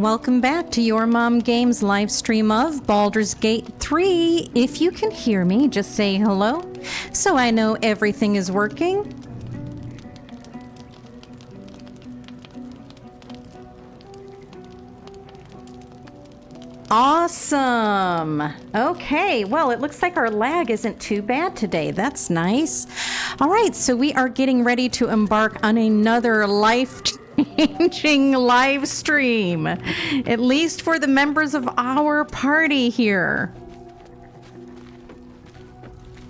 welcome back to Your Mom Games live stream of Baldur's Gate 3. If you can hear me, just say hello so I know everything is working. Awesome. Okay, well, it looks like our lag isn't too bad today. That's nice. All right, so we are getting ready to embark on another life-changing live stream, at least for the members of our party here.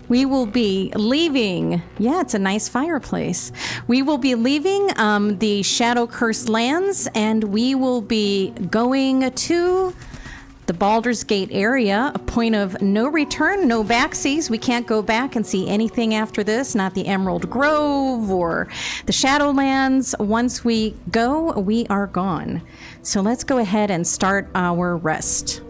We will be leaving. Yeah, it's a nice fireplace. We will be leaving the Shadow Curse lands, and we will be going to the Baldur's Gate area, a point of no return, no backsies. We can't go back and see anything after this, not the Emerald Grove or the Shadowlands. Once we go, we are gone. So let's go ahead and start our rest.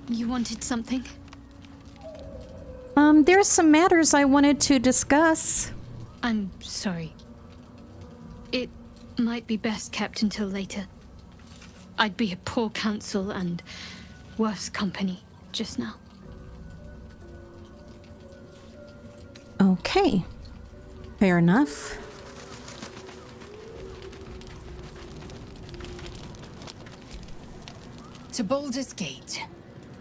You wanted something? There's some matters I wanted to discuss. I'm sorry. It might be best kept until later. I'd be a poor counsel and worse company just now. Okay. Fair enough. To Baldur's Gate.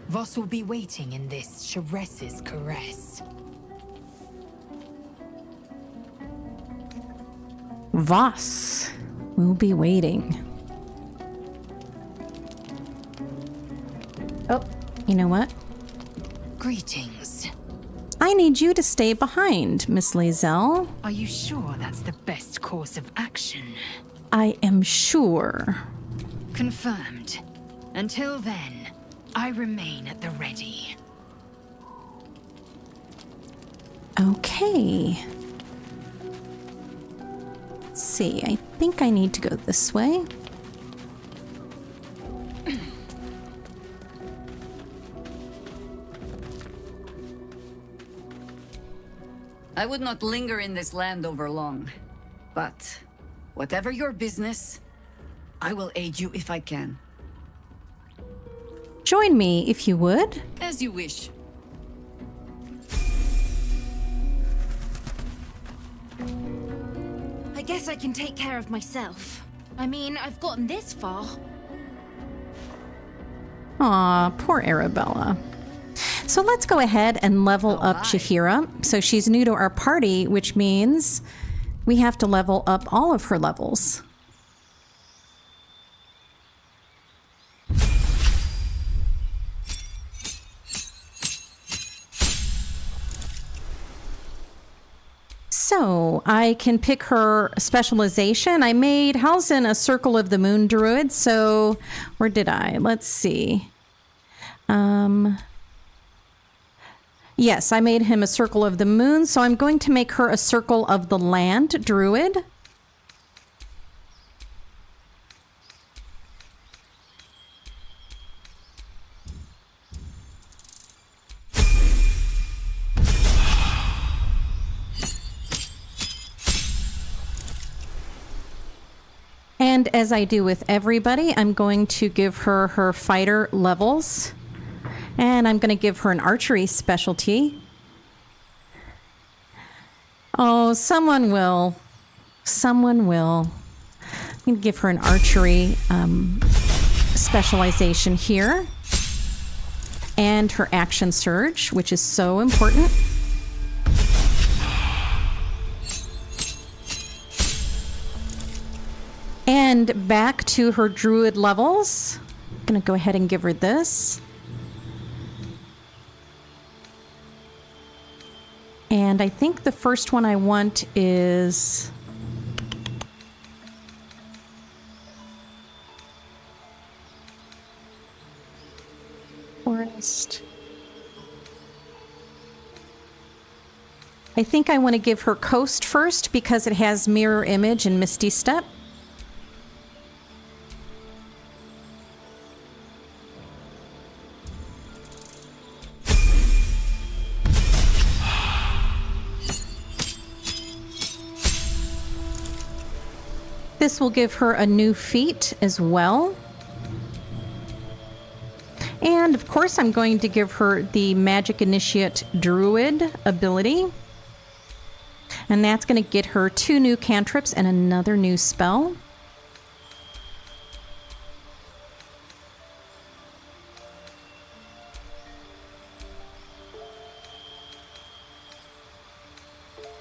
Voss will be waiting in this Sharess's caress. Voss will be waiting. Oh, you know what? Greetings. I need you to stay behind, Miss Lae'zel. Are you sure that's the best course of action? I am sure. Confirmed. Until then, I remain at the ready. Okay. Let's see, I think I need to go this way. I would not linger in this land over long, but whatever your business, I will aid you if I can. Join me if you would. As you wish. I guess I can take care of myself. I mean, I've gotten this far. Aw, poor Arabella. So let's go ahead and level up Chihira. So she's new to our party, which means we have to level up all of her levels. So I can pick her specialization. I made Halsin a Circle of the Moon Druid. So where did I? Let's see. Yes, I made him a Circle of the Moon. So I'm going to make her a Circle of the Land Druid. And as I do with everybody, I'm going to give her her fighter levels. And I'm going to give her an archery specialty. Oh, someone will. Someone will. I'm going to give her an archery specialization here. And her action surge, which is so important. And back to her druid levels. I'm going to go ahead and give her this. And I think the first one I want is Forest. I think I want to give her Coast first because it has Mirror Image and Misty Step. This will give her a new feat as well. And of course, I'm going to give her the Magic Initiate Druid ability. And that's going to get her 2 new cantrips and another new spell.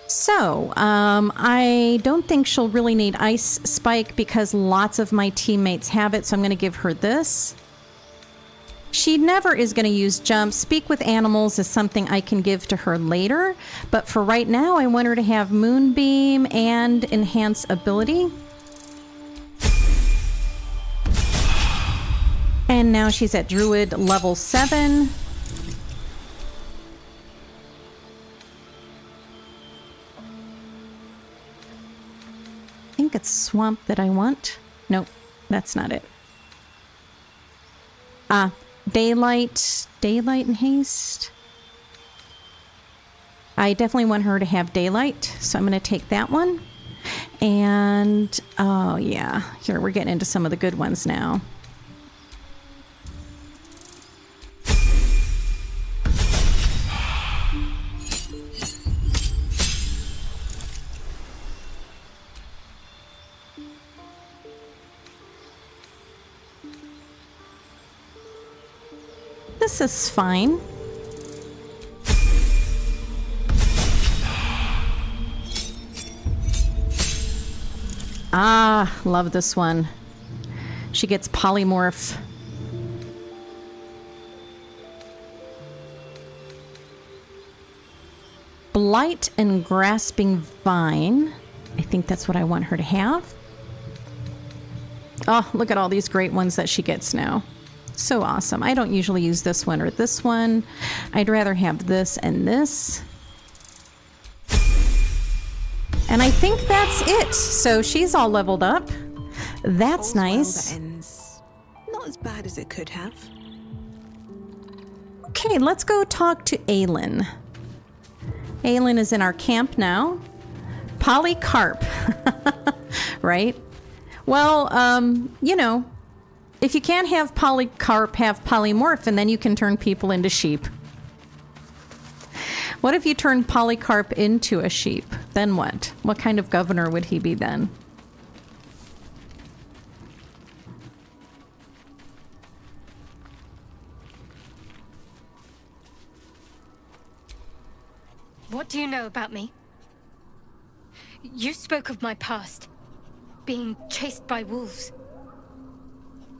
So, I don't think she'll really need Ice Spike because lots of my teammates have it, so I'm going to give her this. She never is going to use Jump. Speak with Animals is something I can give to her later, but for right now, I want her to have Moonbeam and Enhance Ability. And now she's at Druid level 7. I think it's Swamp that I want. Nope, that's not it. Daylight and Haste. I definitely want her to have Daylight, so I'm going to take that one. And, oh yeah, here, we're getting into some of the good ones now. This is fine. Love this one. She gets Polymorph. Blight and Grasping Vine. I think that's what I want her to have. Oh, look at all these great ones that she gets now. So awesome. I don't usually use this one or this one. I'd rather have this and this. And I think that's it. So she's all leveled up. That's nice. Not as bad as it could have. Okay, let's go talk to Aelin. Aelin is in our camp now. Polycarp. Right? Well, you know, if you can't have Polycarp, have Polymorph, and then you can turn people into sheep. What if you turned Polycarp into a sheep? Then what? What kind of governor would he be then? What do you know about me? You spoke of my past, being chased by wolves.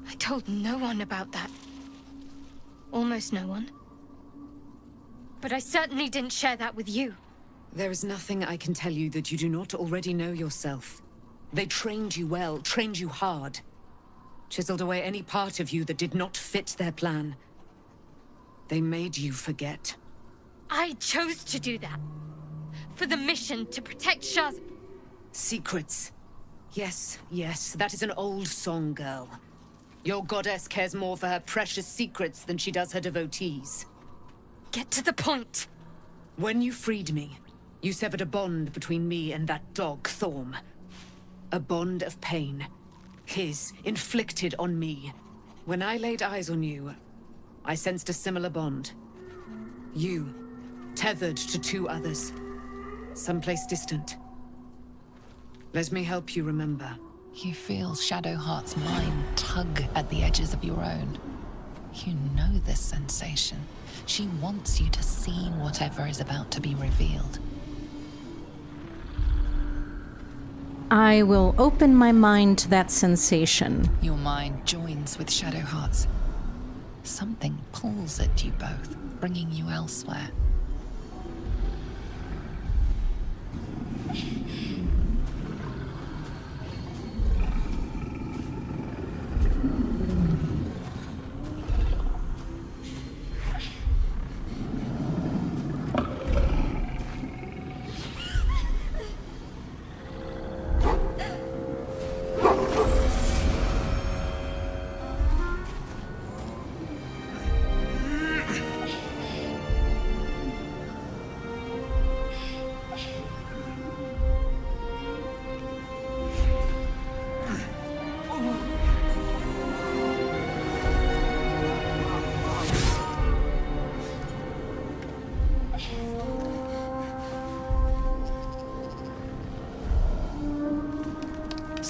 I told no one about that. Almost no one. But I certainly didn't share that with you. There is nothing I can tell you that you do not already know yourself. They trained you well, trained you hard. Chiseled away any part of you that did not fit their plan. They made you forget. I chose to do that. For the mission to protect Shaz. Secrets. Yes, yes, that is an old song, girl. Your goddess cares more for her precious secrets than she does her devotees. Get to the point. When you freed me, you severed a bond between me and that dog, Thorm. A bond of pain. His, inflicted on me. When I laid eyes on you, I sensed a similar bond. You, tethered to 2 others. Someplace distant. Let me help you remember. You feel Shadowheart's mind tug at the edges of your own. You know this sensation. She wants you to see whatever is about to be revealed. I will open my mind to that sensation. Your mind joins with Shadowheart's. Something pulls at you both, bringing you elsewhere.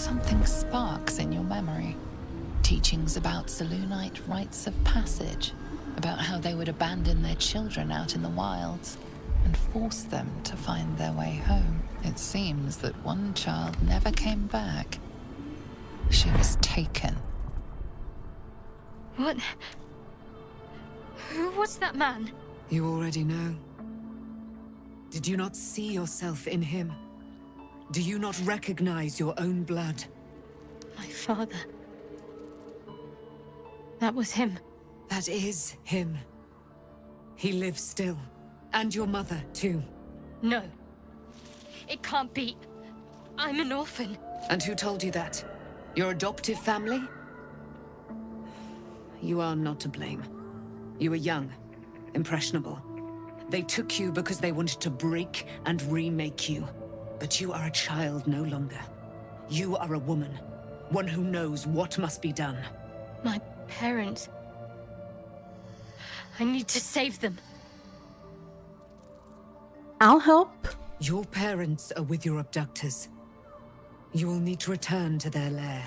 something sparks in your memory. Teachings about Selûnite rites of passage, about how they would abandon their children out in the wilds and force them to find their way home. It seems that one child never came back. She was taken. What? Who was that man? You already know. Did you not see yourself in him? Do you not recognize your own blood? My father. That was him. That is him. He lives still. And your mother, too. No. It can't be. I'm an orphan. And who told you that? Your adoptive family? You are not to blame. You were young, impressionable. They took you because they wanted to break and remake you. But you are a child no longer. You are a woman, one who knows what must be done. My parents. I need to save them. I'll help. Your parents are with your abductors. You will need to return to their lair.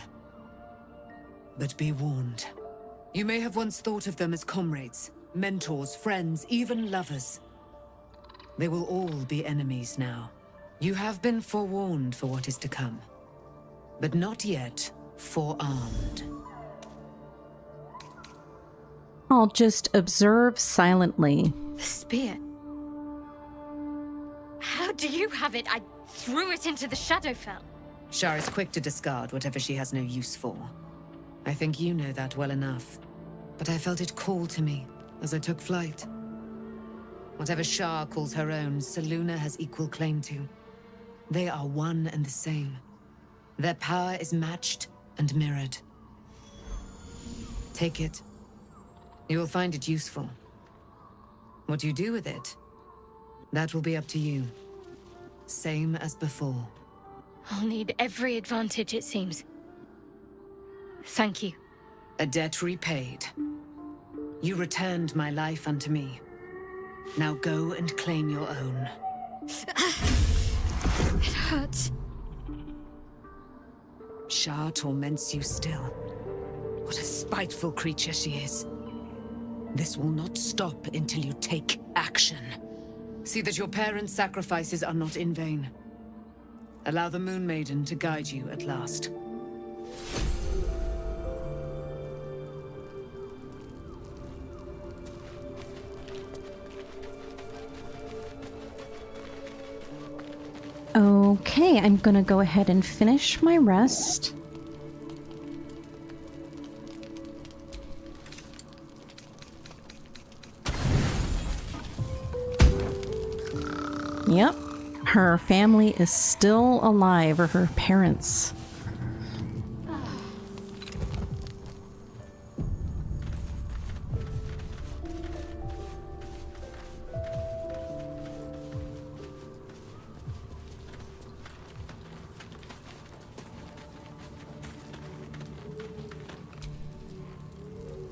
But be warned. You may have once thought of them as comrades, mentors, friends, even lovers. They will all be enemies now. You have been forewarned for what is to come, but not yet forearmed. I'll just observe silently. The spear. How do you have it? I threw it into the Shadowfell. Shar is quick to discard whatever she has no use for. I think you know that well enough. But I felt it call to me as I took flight. Whatever Shar calls her own, Selûne has equal claim to. They are one and the same. Their power is matched and mirrored. Take it. You will find it useful. What you do with it, that will be up to you. Same as before. I'll need every advantage, it seems. Thank you. A debt repaid. You returned my life unto me. Now go and claim your own. It hurts. Shar torments you still. What a spiteful creature she is. This will not stop until you take action. See that your parents' sacrifices are not in vain. Allow the Moon Maiden to guide you at last. Okay, I'm gonna go ahead and finish my rest. Yep, her family is still alive, or her parents.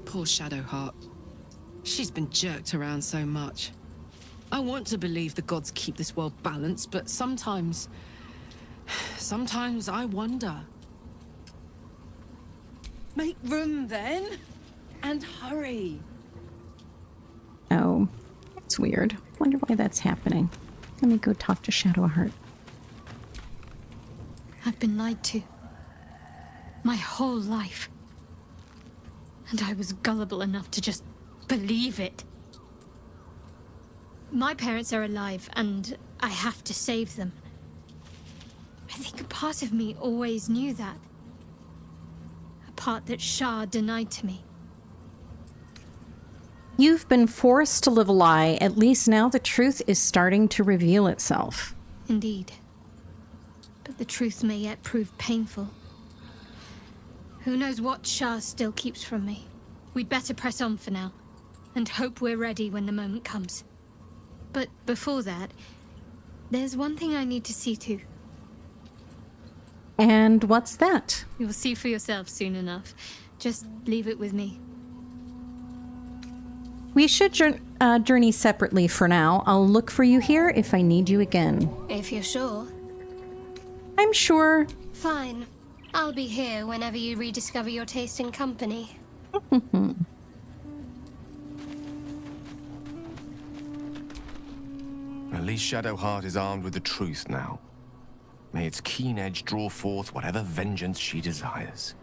Poor Shadowheart. She's been jerked around so much. I want to believe the gods keep this world balanced, but sometimes I wonder. Make room then, and hurry. Oh, that's weird. Wonder why that's happening. Let me go talk to Shadowheart. I've been lied to. My whole life. And I was gullible enough to just believe it. My parents are alive, and I have to save them. I think a part of me always knew that. A part that Shar denied to me. You've been forced to live a lie. At least now the truth is starting to reveal itself. Indeed. But the truth may yet prove painful. Who knows what Shar still keeps from me. We'd better press on for now, and hope we're ready when the moment comes. But before that, there's one thing I need to see to. And what's that? You'll see for yourself soon enough. Just leave it with me. We should journey separately for now. I'll look for you here if I need you again. If you're sure. I'm sure. Fine. I'll be here whenever you rediscover your taste in company. At least Shadowheart is armed with the truth now. May its keen edge draw forth whatever vengeance she desires.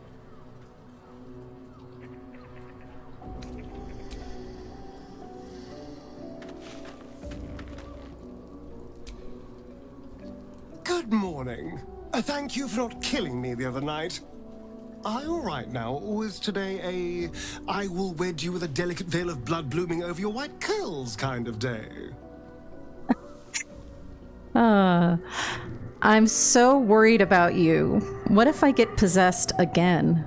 Good morning. Thank you for not killing me the other night. Are you all right now, or is today a I will wed you with a delicate veil of blood blooming over your white curls kind of day? I'm so worried about you. What if I get possessed again?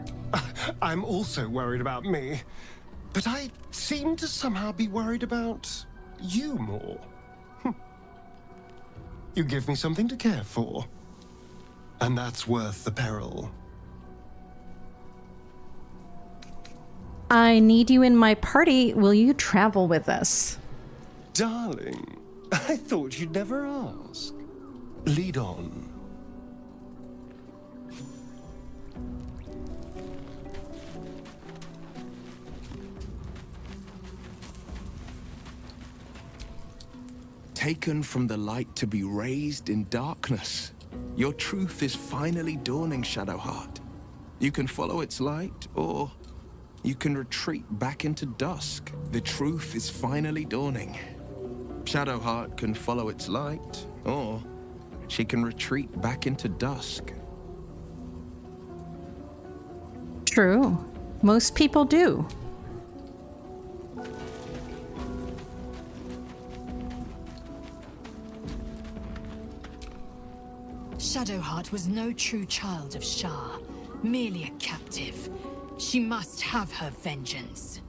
I'm also worried about me, but I seem to somehow be worried about you more. You give me something to care for, and that's worth the peril. I need you in my party. Will you travel with us? Darling, I thought you'd never ask. Lead on. Taken from the light to be raised in darkness. Your truth is finally dawning, Shadowheart. You can follow its light, or you can retreat back into dusk. The truth is finally dawning. Shadowheart can follow its light, or she can retreat back into dusk. True. Most people do. Shadowheart was no true child of Shah, merely a captive. She must have her vengeance.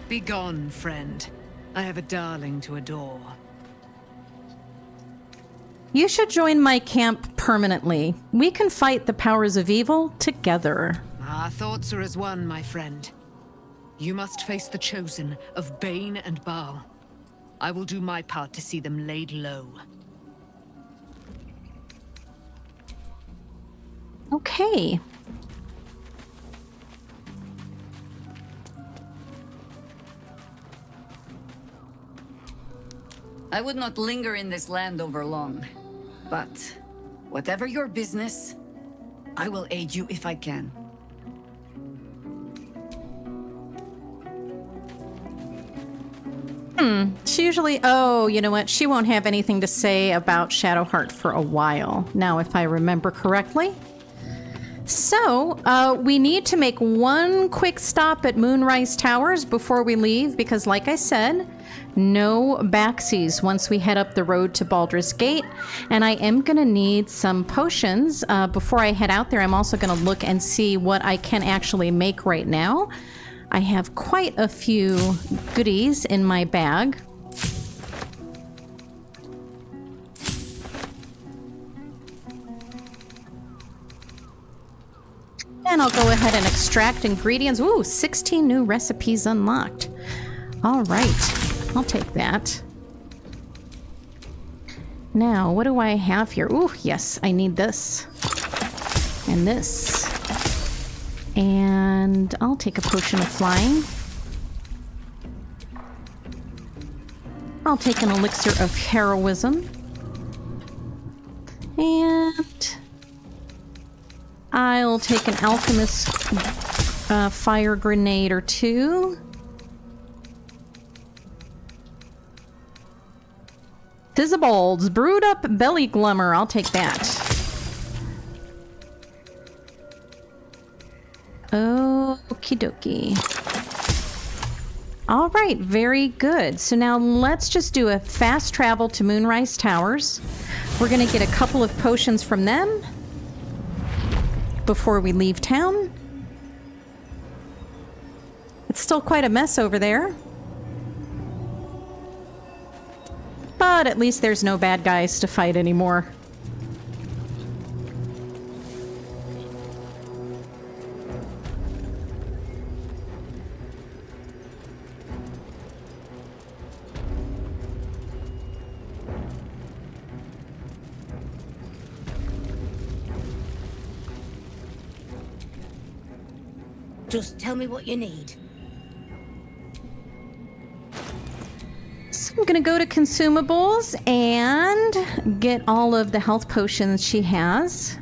Begone, friend. I have a darling to adore. You should join my camp permanently. We can fight the powers of evil together. Our thoughts are as one, my friend. You must face the chosen of Bane and Baal. I will do my part to see them laid low. Okay. I would not linger in this land over long. But whatever your business, I will aid you if I can. She usually... Oh, you know what? She won't have anything to say about Shadowheart for a while. Now, if I remember correctly. So, we need to make one quick stop at Moonrise Towers before we leave, because like I said, no backseas once we head up the road to Baldur's Gate. And I am going to need some potions. Before I head out there, I'm also going to look and see what I can actually make right now. I have quite a few goodies in my bag. And I'll go ahead and extract ingredients. Ooh, 16 new recipes unlocked. All right, I'll take that. Now, what do I have here? Ooh, yes, I need this. And this. And I'll take a potion of flying. I'll take an elixir of heroism. And I'll take an alchemist fire grenade or two. Thizzabald's brewed up belly glummer. I'll take that. Okie dokie. All right, very good. So now let's just do a fast travel to Moonrise Towers. We're going to get a couple of potions from them before we leave town. It's still quite a mess over there. But at least there's no bad guys to fight anymore. Just tell me what you need. So I'm gonna go to consumables and get all of the health potions she has.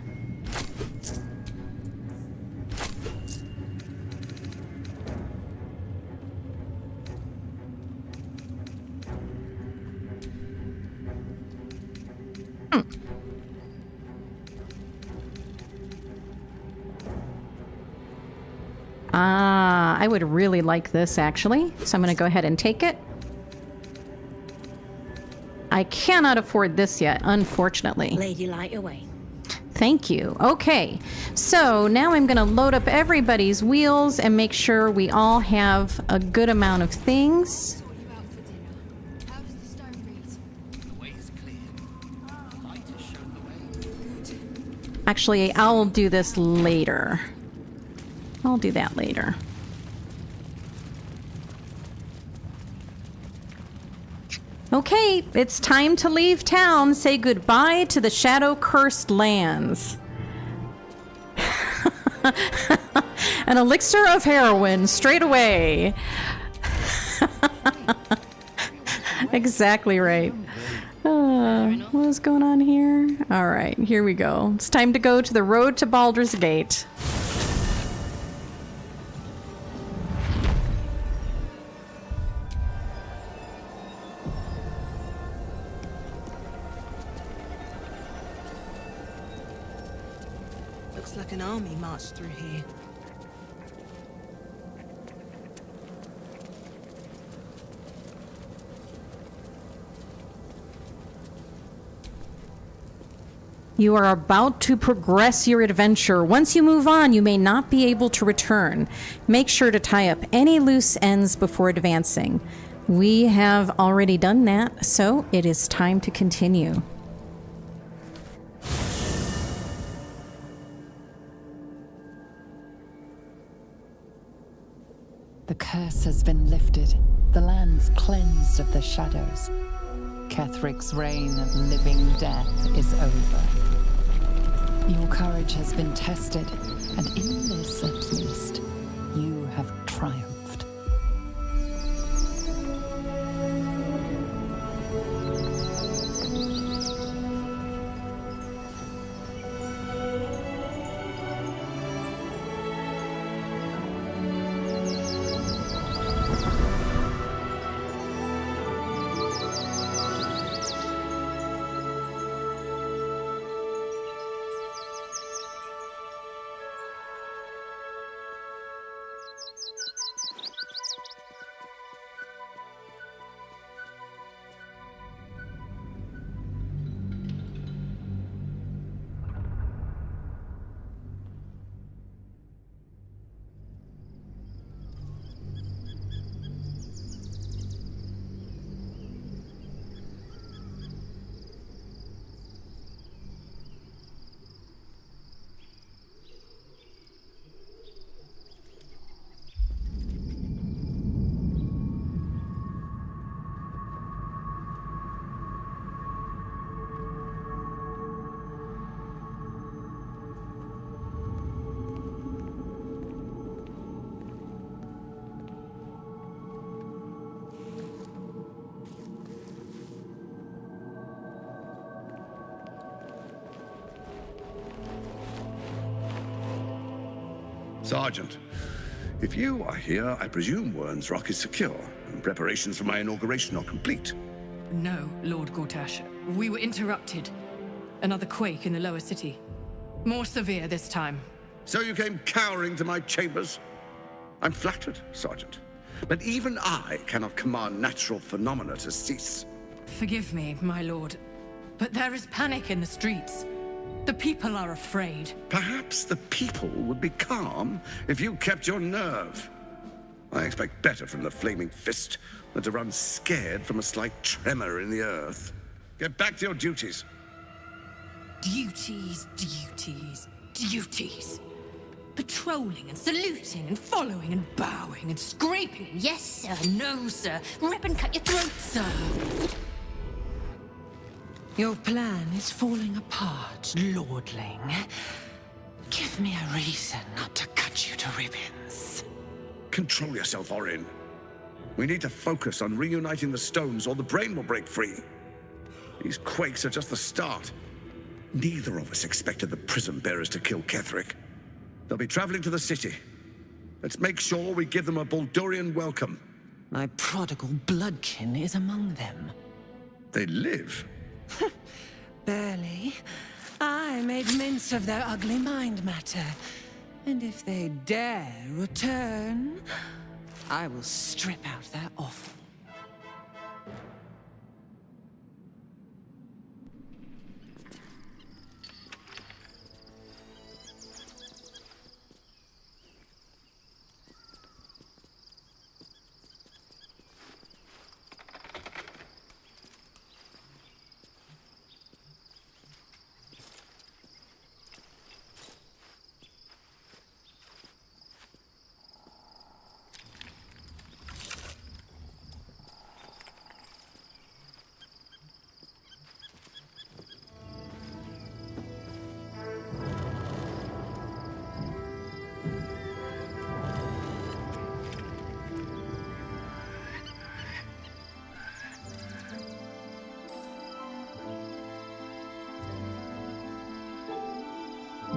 I would really like this, actually. So I'm going to go ahead and take it. I cannot afford this yet, unfortunately. Lady, light away. Thank you. Okay, so now I'm going to load up everybody's wheels and make sure we all have a good amount of things. Actually, I'll do this later. I'll do that later. Okay, it's time to leave town. Say goodbye to the shadow-cursed lands. An elixir of heroin, straight away. Exactly right. What is going on here? All right, here we go. It's time to go to the road to Baldur's Gate. Looks like an army marched through here. You are about to progress your adventure. Once you move on, you may not be able to return. Make sure to tie up any loose ends before advancing. We have already done that, so it is time to continue. The curse has been lifted, the lands cleansed of the shadows. Kethric's reign of living death is over. Your courage has been tested, and in this at least, you have triumphed. Sergeant, if you are here, I presume Wern's Rock is secure, and preparations for my inauguration are complete. No, Lord Gortash. We were interrupted. Another quake in the lower city. More severe this time. So you came cowering to my chambers? I'm flattered, Sergeant. But even I cannot command natural phenomena to cease. Forgive me, my lord, but there is panic in the streets. The people are afraid. Perhaps the people would be calm if you kept your nerve. I expect better from the flaming fist than to run scared from a slight tremor in the earth. Get back to your duties. Duties, duties, duties. Patrolling and saluting and following and bowing and scraping and yes sir, no sir, rip and cut your throat, sir. Your plan is falling apart, lordling. Give me a reason not to cut you to ribbons. Control yourself, Orin. We need to focus on reuniting the stones or the brain will break free. These quakes are just the start. Neither of us expected the prison bearers to kill Ketheric. They'll be traveling to the city. Let's make sure we give them a Baldurian welcome. My prodigal bloodkin is among them. They live? Barely. I made mince of their ugly mind matter. And if they dare return, I will strip out their offal.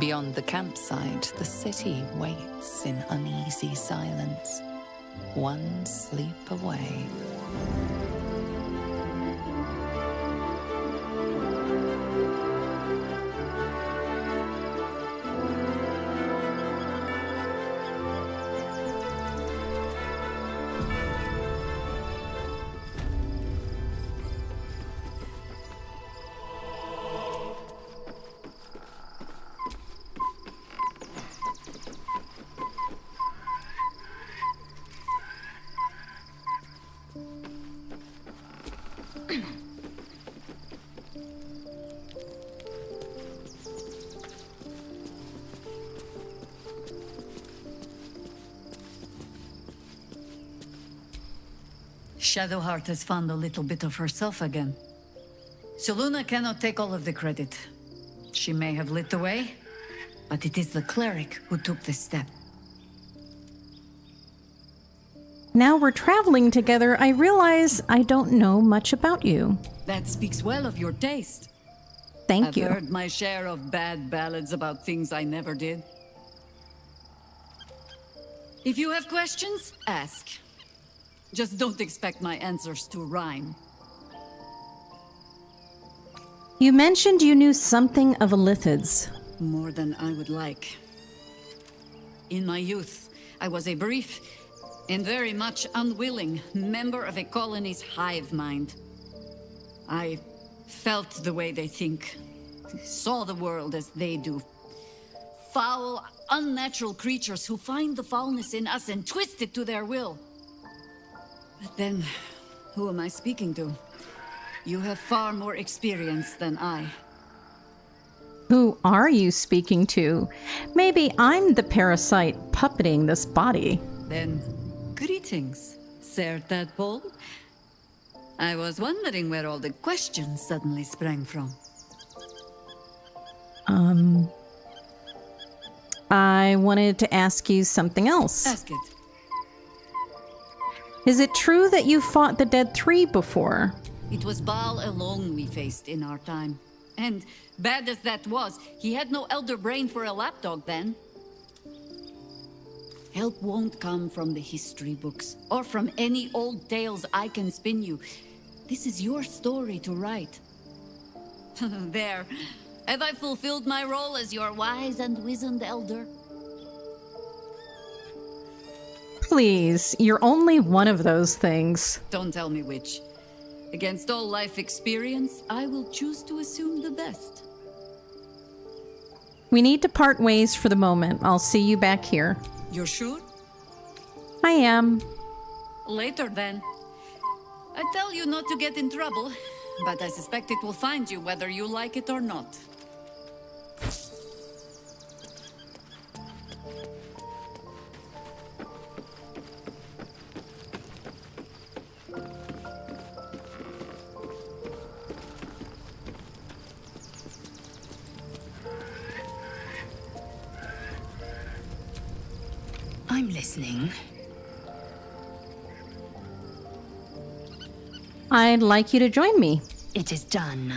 Beyond the campsite, the city waits in uneasy silence, one sleep away. Shadowheart has found a little bit of herself again. Selûne cannot take all of the credit. She may have lit the way, but it is the cleric who took this step. Now we're traveling together, I realize I don't know much about you. That speaks well of your taste. Thank you. I've heard my share of bad ballads about things I never did. If you have questions, ask. Just don't expect my answers to rhyme. You mentioned you knew something of Illithids. More than I would like. In my youth, I was a brief and very much unwilling member of a colony's hive mind. I felt the way they think, saw the world as they do. Foul, unnatural creatures who find the foulness in us and twist it to their will. But then, who am I speaking to? You have far more experience than I. Who are you speaking to? Maybe I'm the parasite puppeting this body. Then, greetings, Sir Tadpole. I was wondering where all the questions suddenly sprang from. I wanted to ask you something else. Ask it. Is it true that you fought the Dead Three before? It was Baal alone we faced in our time. And, bad as that was, he had no elder brain for a lapdog then. Help won't come from the history books, or from any old tales I can spin you. This is your story to write. There. Have I fulfilled my role as your wise and wizened elder? Please, you're only one of those things. Don't tell me which. Against all life experience, I will choose to assume the best. We need to part ways for the moment. I'll see you back here. You're sure? I am. Later, then. I tell you not to get in trouble, but I suspect it will find you whether you like it or not. I'm listening. I'd like you to join me. It is done.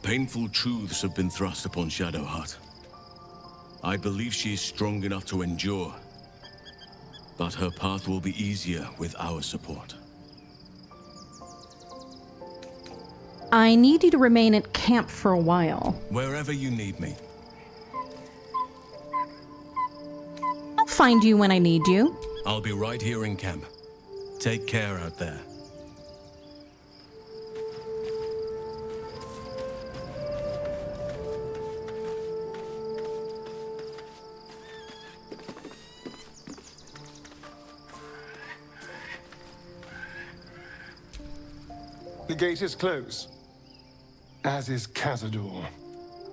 Painful truths have been thrust upon Shadowheart. I believe she is strong enough to endure, but her path will be easier with our support. I need you to remain at camp for a while. Wherever you need me. I'll find you when I need you. I'll be right here in camp. Take care out there. The gate is closed, as is Cazador.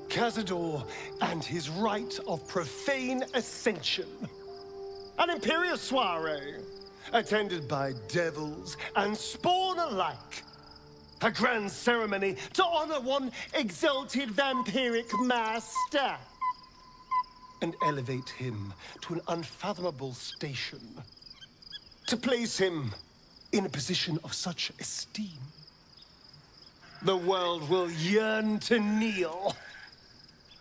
Cazador and his rite of profane ascension. An imperial soiree, attended by devils and spawn alike. A grand ceremony to honor one exalted vampiric master. And elevate him to an unfathomable station. To place him in a position of such esteem. The world will yearn to kneel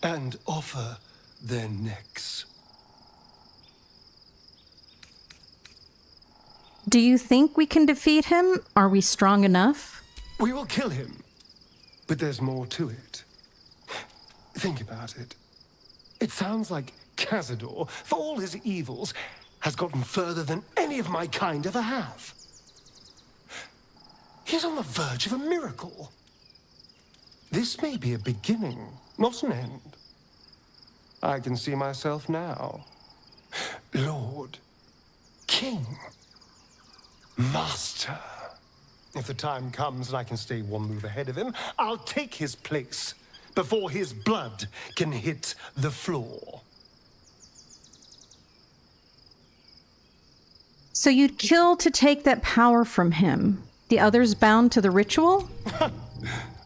and offer their necks. Do you think we can defeat him? Are we strong enough? We will kill him, but there's more to it. Think about it. It sounds like Cazador, for all his evils, has gotten further than any of my kind ever have. He's on the verge of a miracle. This may be a beginning, not an end. I can see myself now. Lord, King, Master. If the time comes and I can stay one move ahead of him, I'll take his place before his blood can hit the floor. So you'd kill to take that power from him? The others bound to the ritual?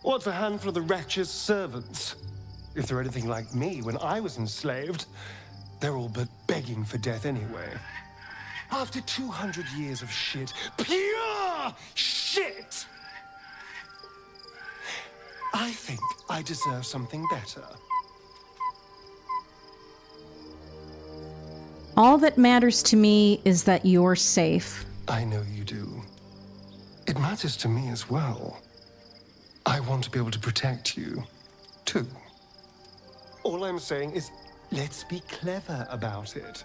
What's a handful of the wretch's servants? If they're anything like me when I was enslaved, they're all but begging for death anyway. After 200 years of shit, pure shit! I think I deserve something better. All that matters to me is that you're safe. I know you do. It matters to me as well. I want to be able to protect you, too. All I'm saying is, let's be clever about it.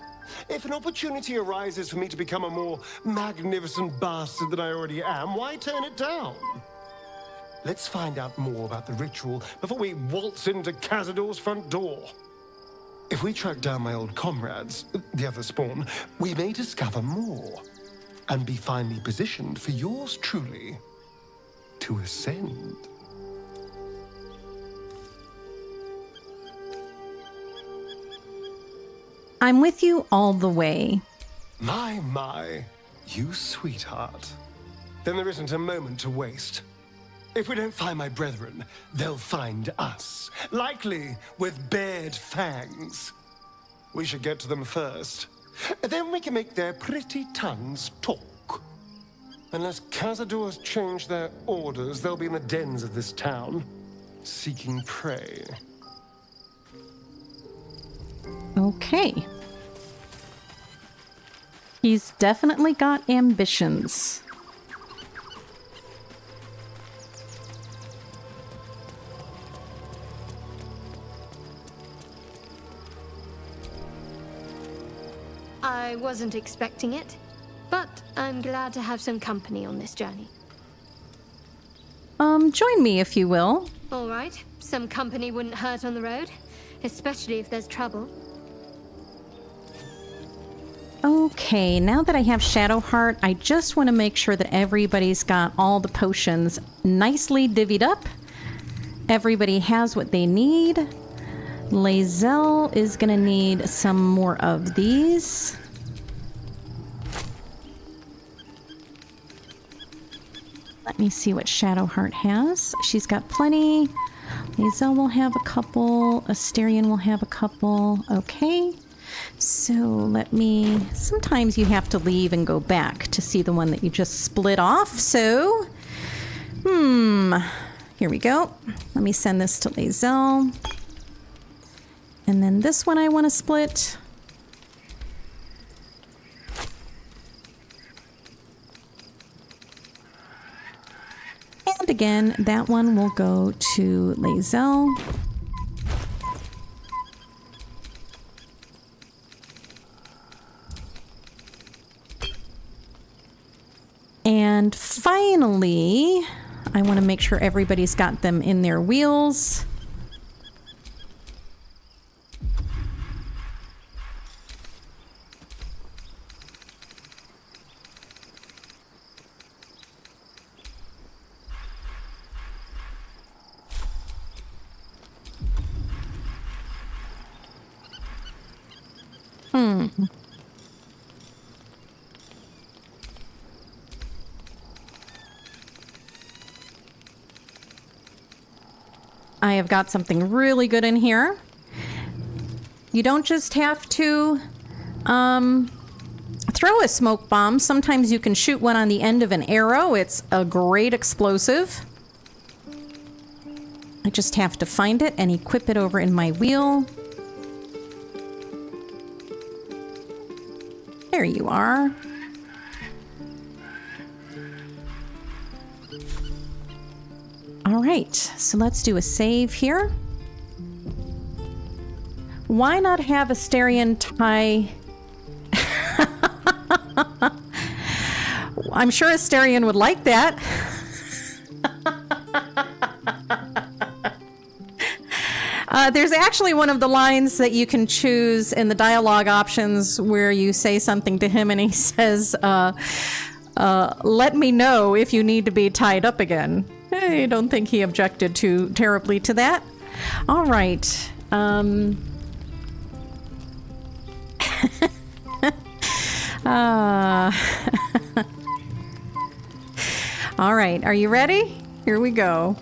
If an opportunity arises for me to become a more magnificent bastard than I already am, why turn it down? Let's find out more about the ritual before we waltz into Cazador's front door. If we track down my old comrades, the other spawn, we may discover more and be finally positioned for yours truly to ascend. I'm with you all the way. My, you sweetheart. Then there isn't a moment to waste. If we don't find my brethren, they'll find us, likely with bared fangs. We should get to them first. Then we can make their pretty tongues talk. Unless Cazadors change their orders, they'll be in the dens of this town, seeking prey. Okay. He's definitely got ambitions. I wasn't expecting it, but I'm glad to have some company on this journey. Join me if you will. All right, some company wouldn't hurt on the road, especially if there's trouble. Okay, now that I have Shadowheart, I just want to make sure that everybody's got all the potions nicely divvied up. Everybody has what they need. Lae'zel is going to need some more of these. Let me see what Shadowheart has. She's got plenty. Lae'zel will have a couple. Asterion will have a couple. Okay. So let me... Sometimes you have to leave and go back to see the one that you just split off. So, here we go. Let me send this to Lae'zel. And then this one I want to split. And again, that one will go to Lae'zel. And finally, I want to make sure everybody's got them in their wheels. I have got something really good in here. You don't just have to throw a smoke bomb. Sometimes you can shoot one on the end of an arrow. It's a great explosive. I just have to find it and equip it over in my wheel. There you are. All right, so let's do a save here. Why not have Asterion tie... I'm sure Asterion would like that. There's actually one of the lines that you can choose in the dialogue options where you say something to him and he says, let me know if you need to be tied up again. I don't think he objected too terribly to that. All right. All right, are you ready? Here we go.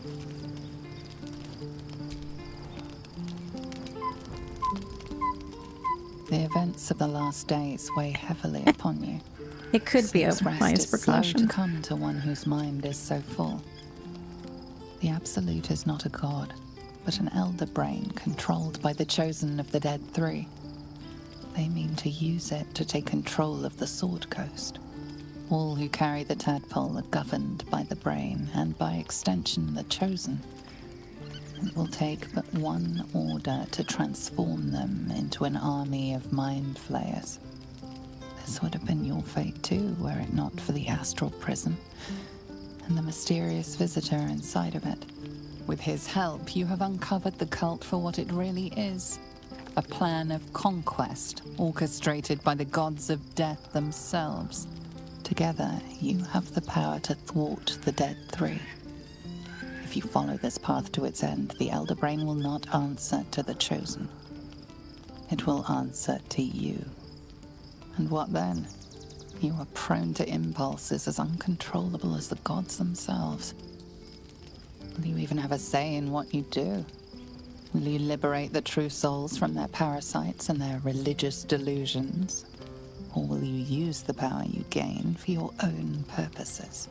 The events of the last days weigh heavily upon you. It could be a Sleep's wise rest is slow precaution. to come to one whose mind is so full. The Absolute is not a god, but an elder brain controlled by the chosen of the Dead Three. They mean to use it to take control of the Sword Coast. All who carry the tadpole are governed by the brain, and by extension the chosen. It will take but one order to transform them into an army of mind flayers. This would have been your fate too, were it not for the astral prison and the mysterious visitor inside of it. With his help, you have uncovered the cult for what it really is. A plan of conquest orchestrated by the gods of death themselves. Together, you have the power to thwart the Dead Three. If you follow this path to its end, the Elder Brain will not answer to the Chosen. It will answer to you. And what then? You are prone to impulses as uncontrollable as the gods themselves. Will you even have a say in what you do? Will you liberate the true souls from their parasites and their religious delusions? Or will you use the power you gain for your own purposes?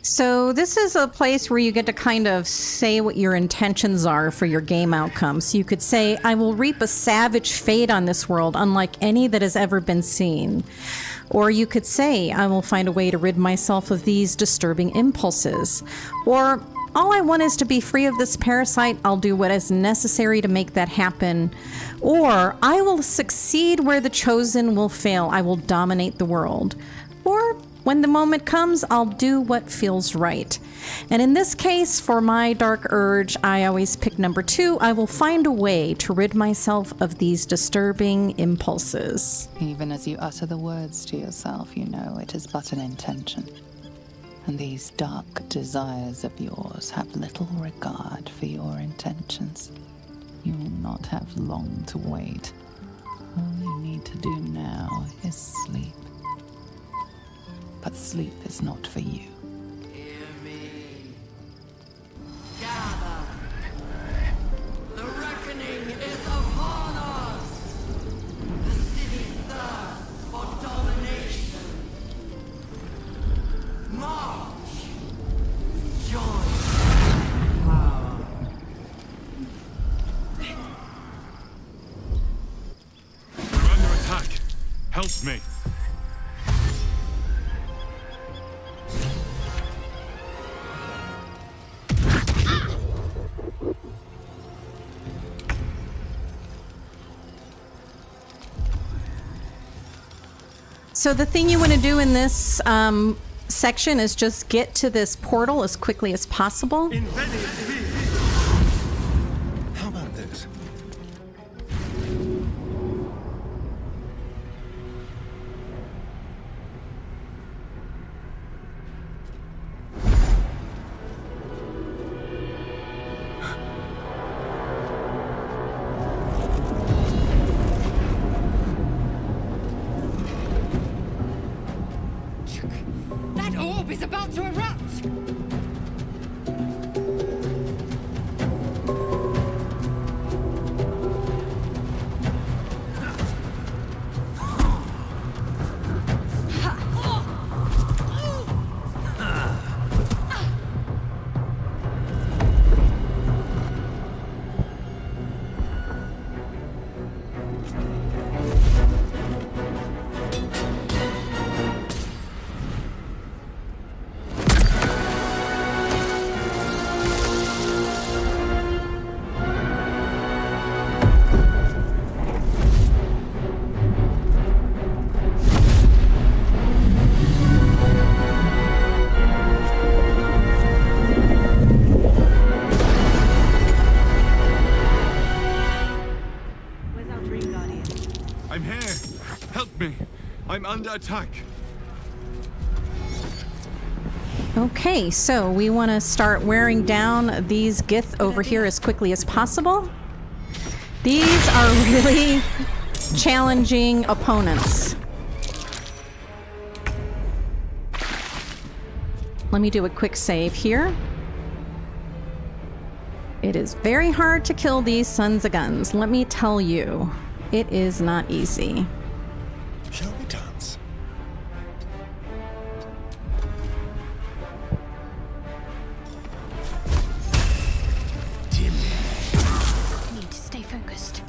So this is a place where you get to kind of say what your intentions are for your game outcomes. You could say, I will reap a savage fate on this world, unlike any that has ever been seen. Or you could say, I will find a way to rid myself of these disturbing impulses. Or, all I want is to be free of this parasite. I'll do what is necessary to make that happen. Or, I will succeed where the chosen will fail. I will dominate the world. Or, When the moment comes, I'll do what feels right. And in this case, for my dark urge, I always pick number 2. I will find a way to rid myself of these disturbing impulses. Even as you utter the words to yourself, you know it is but an intention. And these dark desires of yours have little regard for your intentions. You will not have long to wait. All you need to do now is sleep. But sleep is not for you. Hear me. Gather. The reckoning is upon us. The city thirsts for domination. March. Join power. We're under attack. Help me. So the thing you want to do in this section is just get to this portal as quickly as possible. How about this? That orb is about to erupt! I'm here. Help me. I'm under attack. Okay, so we want to start wearing down these Gith over here as quickly as possible. These are really challenging opponents. Let me do a quick save here. It is very hard to kill these sons of guns. Let me tell you, it is not easy. Shall we dance? I need to stay focused.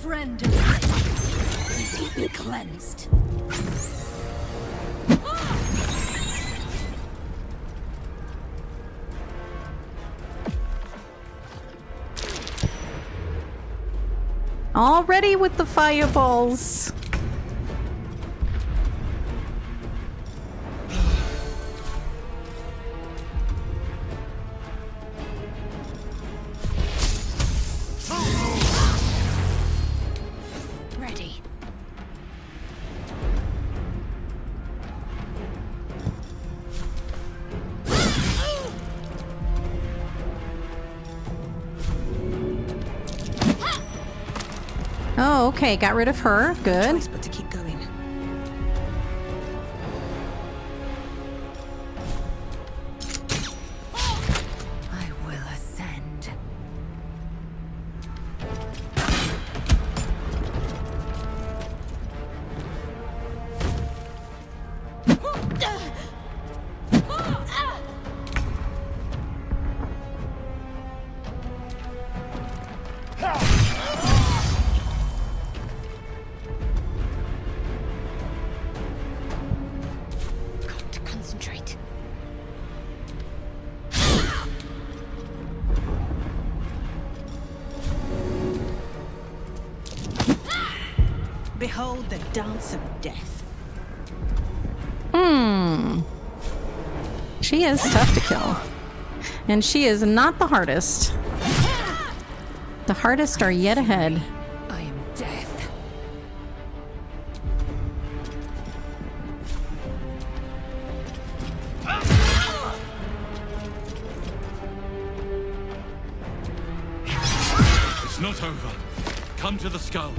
Friend of mine, be cleansed. Already with the fireballs. Ready. Oh, okay, got rid of her. Good. Choice but to keep going. I will ascend. behold the dance of death. She is tough to kill. And she is not the hardest. The hardest are yet ahead. I am death. It's not over. Come to the skull.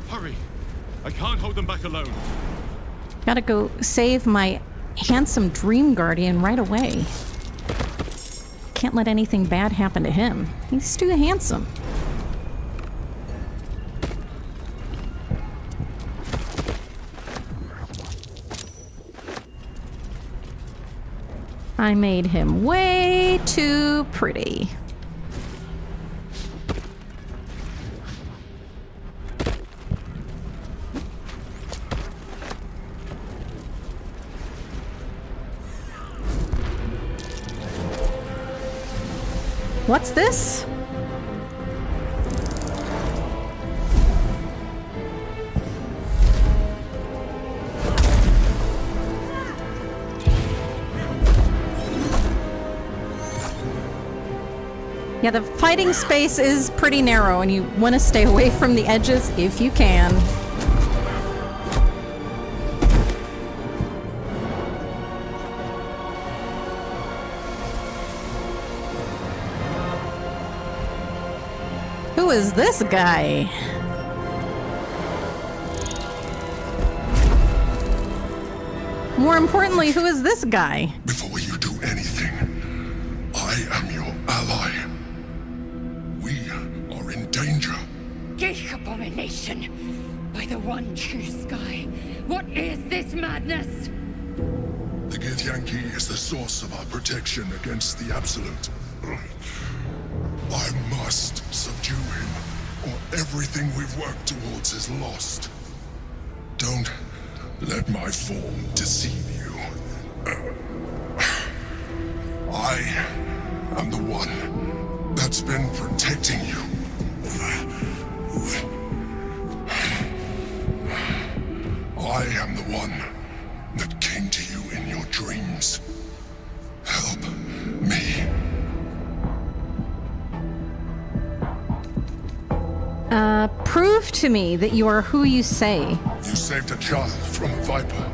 Hurry! I can't hold them back alone. Gotta go save my handsome dream guardian right away. Can't let anything bad happen to him. He's too handsome. I made him way too pretty. What's this? Yeah, the fighting space is pretty narrow, and you want to stay away from the edges if you can. Who is this guy? More importantly, who is this guy? Before you do anything, I am your ally. We are in danger. Geek abomination! By the one true sky, what is this madness? The Githyanki is the source of our protection against the Absolute. I must subdue him, or everything we've worked towards is lost. Don't let my form deceive you. I am the one that's been protecting you. I am the one that came to you in your dreams. Help me. Prove to me that you are who you say. You saved a child from a viper,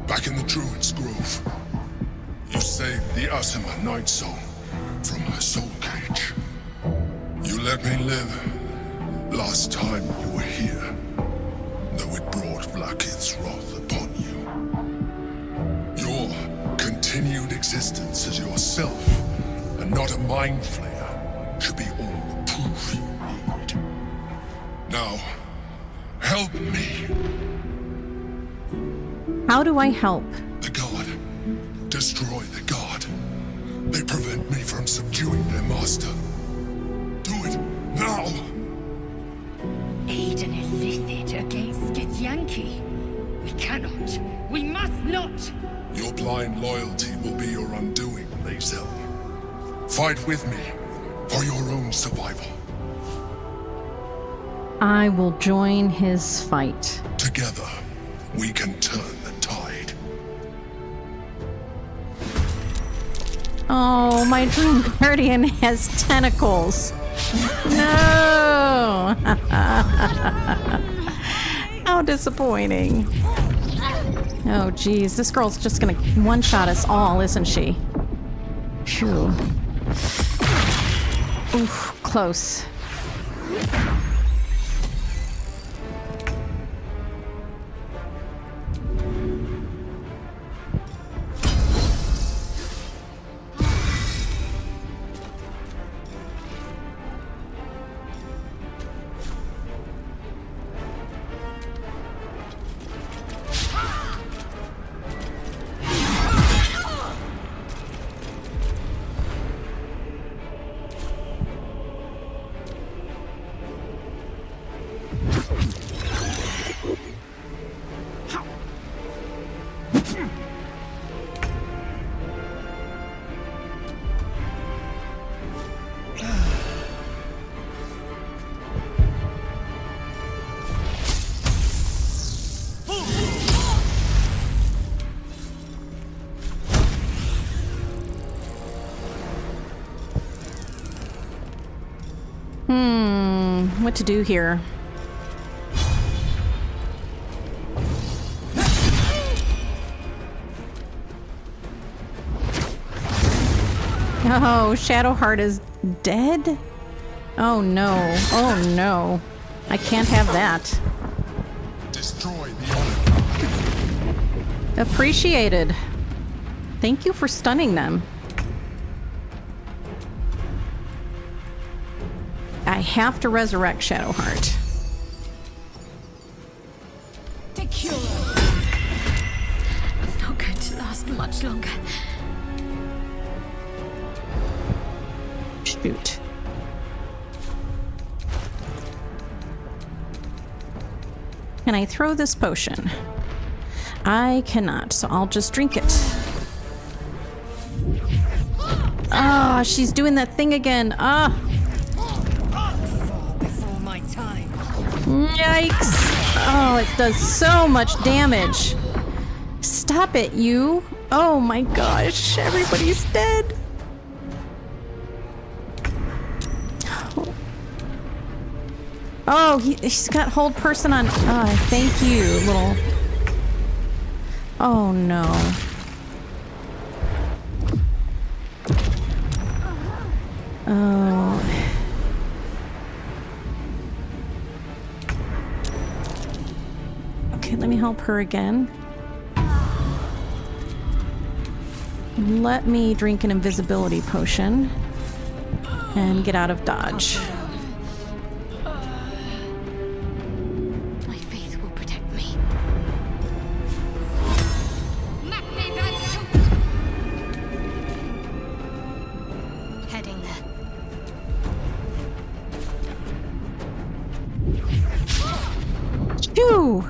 back in the Druid's Grove. You saved the Asima Night Soul from her soul cage. You let me live last time you were here, though it brought Blackith's wrath upon you. Your continued existence as yourself, and not a mind flayer, should be all the proof you need. Now, help me. How do I help? The god. Destroy the god. They prevent me from subduing their master. Do it now! Aid an illicit against Githyanki. We cannot. We must not! Your blind loyalty will be your undoing, Lae'zel. Fight with me for your own survival. I will join his fight. Together, we can turn the tide. Oh, my dream guardian has tentacles. No! How disappointing. Oh, geez. This girl's just gonna one-shot us all, isn't she? Phew. Oof, close. what to do here. Oh, Shadowheart is dead? Oh no. Oh no. I can't have that. Destroy the honor. Appreciated. Thank you for stunning them. I have to resurrect Shadowheart. I'm not going to last much longer. Shoot. Can I throw this potion? I cannot, so I'll just drink it. Ah, she's doing that thing again. Ah. Before my time. Yikes. Oh, it does so much damage. Stop it, you. Oh my gosh, everybody's dead. Oh, he's got hold person on. Thank you, little. Oh no. Oh. Okay, let me help her again. Let me drink an invisibility potion and get out of dodge. My faith will protect me. Heading there. Shoo!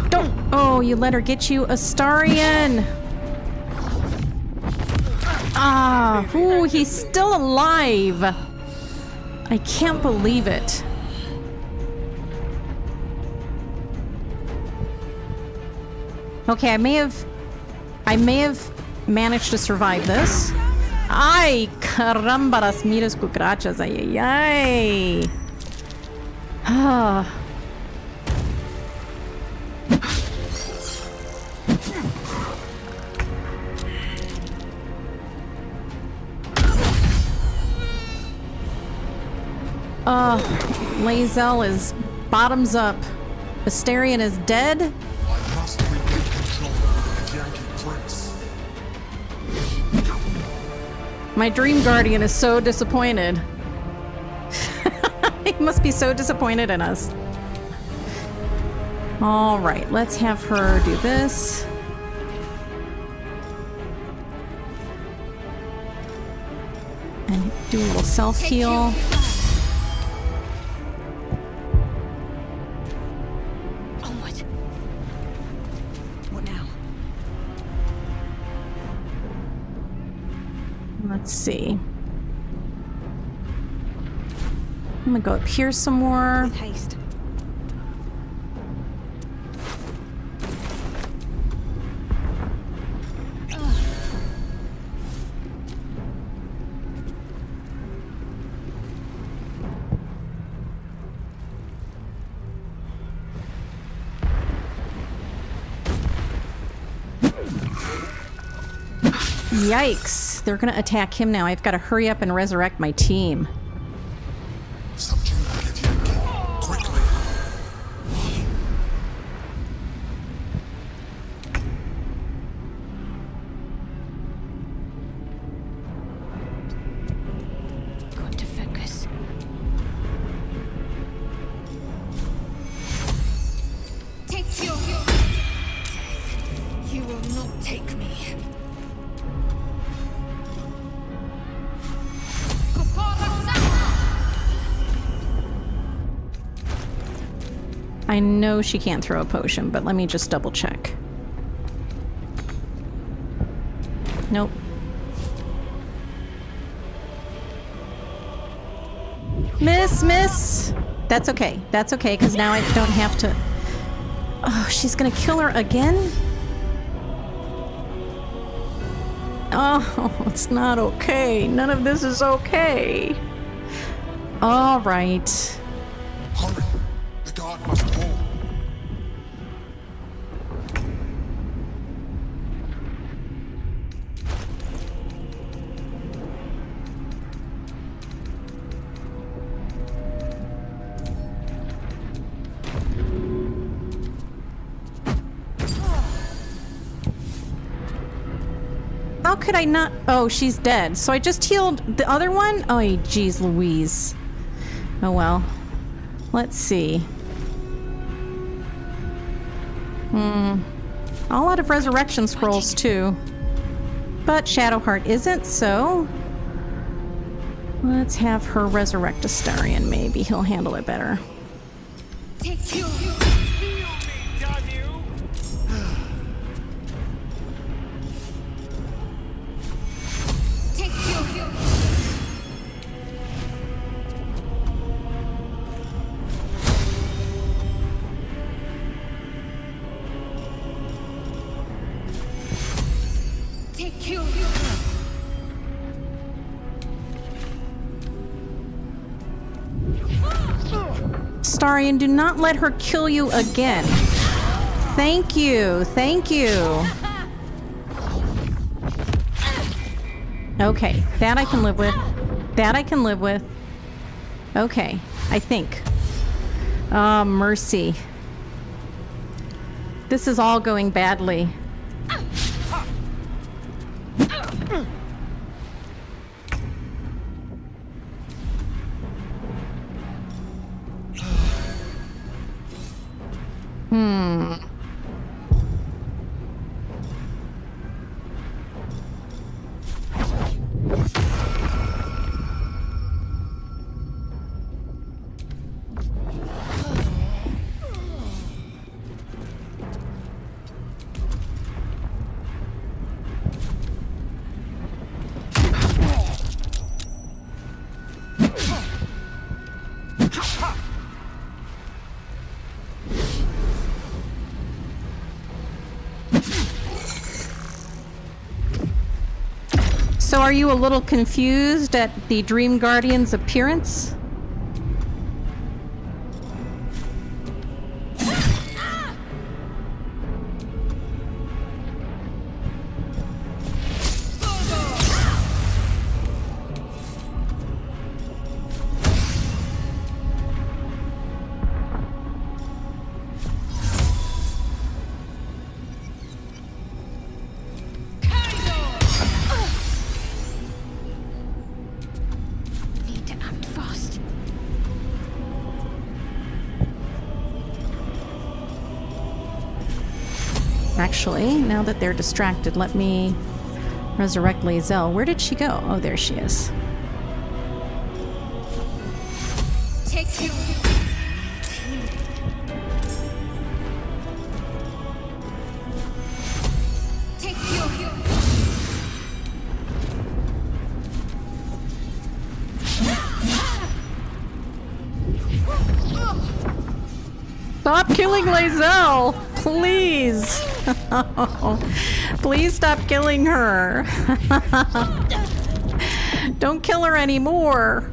Don't. Oh, you let her get you, Astarion. Ah, ooh, he's still alive. I can't believe it. Okay, I may have managed to survive this. Ay, caramba, las miras cucarachas. Ay, ay, ay. Ah. Lae'zel is bottoms up. Astarion is dead. I must regain control of the Yankee Prince. My Dream Guardian is so disappointed. He must be so disappointed in us. All right, let's have her do this. And do a little self-heal. Let's see. I'm gonna go up here some more. With haste. Yikes. They're gonna attack him now. I've got to hurry up and resurrect my team. Subdue the Githyanki, quickly. Got to focus. Take your... You will not take me. I know she can't throw a potion, but let me just double check. Nope. Miss! That's okay. That's okay, because now I don't have to... Oh, she's gonna kill her again? Oh, it's not okay. None of this is okay. All right. Hurry! The guard must fall. How could I not? Oh, she's dead. So I just healed the other one? Oh, geez Louise. Oh, well. Let's see. A lot of resurrection scrolls, too. But Shadowheart isn't, so... let's have her resurrect Astarion, maybe. He'll handle it better. Take you. Astarion, do not let her kill you again. Thank you. Thank you. Okay, that I can live with. That I can live with. Okay, I think. Ah, mercy. This is all going badly. So are you a little confused at the Dream Guardian's appearance? Actually, now that they're distracted, let me resurrect Lae'zel. Where did she go? Oh, there she is. Take you. Take you. Stop killing Lae'zel! Please! Please stop killing her! Don't kill her anymore!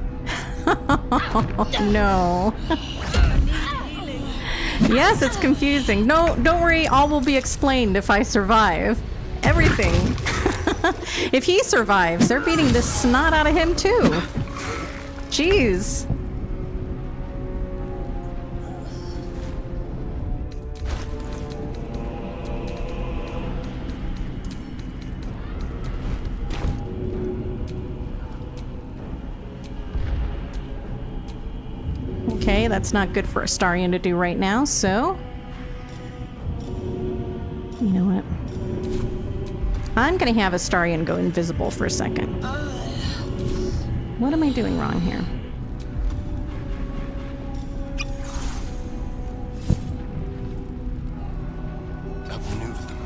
No. Yes, it's confusing. No, don't worry, all will be explained if I survive. Everything. If he survives, they're beating the snot out of him too. Jeez. Okay, that's not good for Astarion to do right now, so... you know what? I'm gonna have Astarion go invisible for a second. What am I doing wrong here? Outmaneuver them.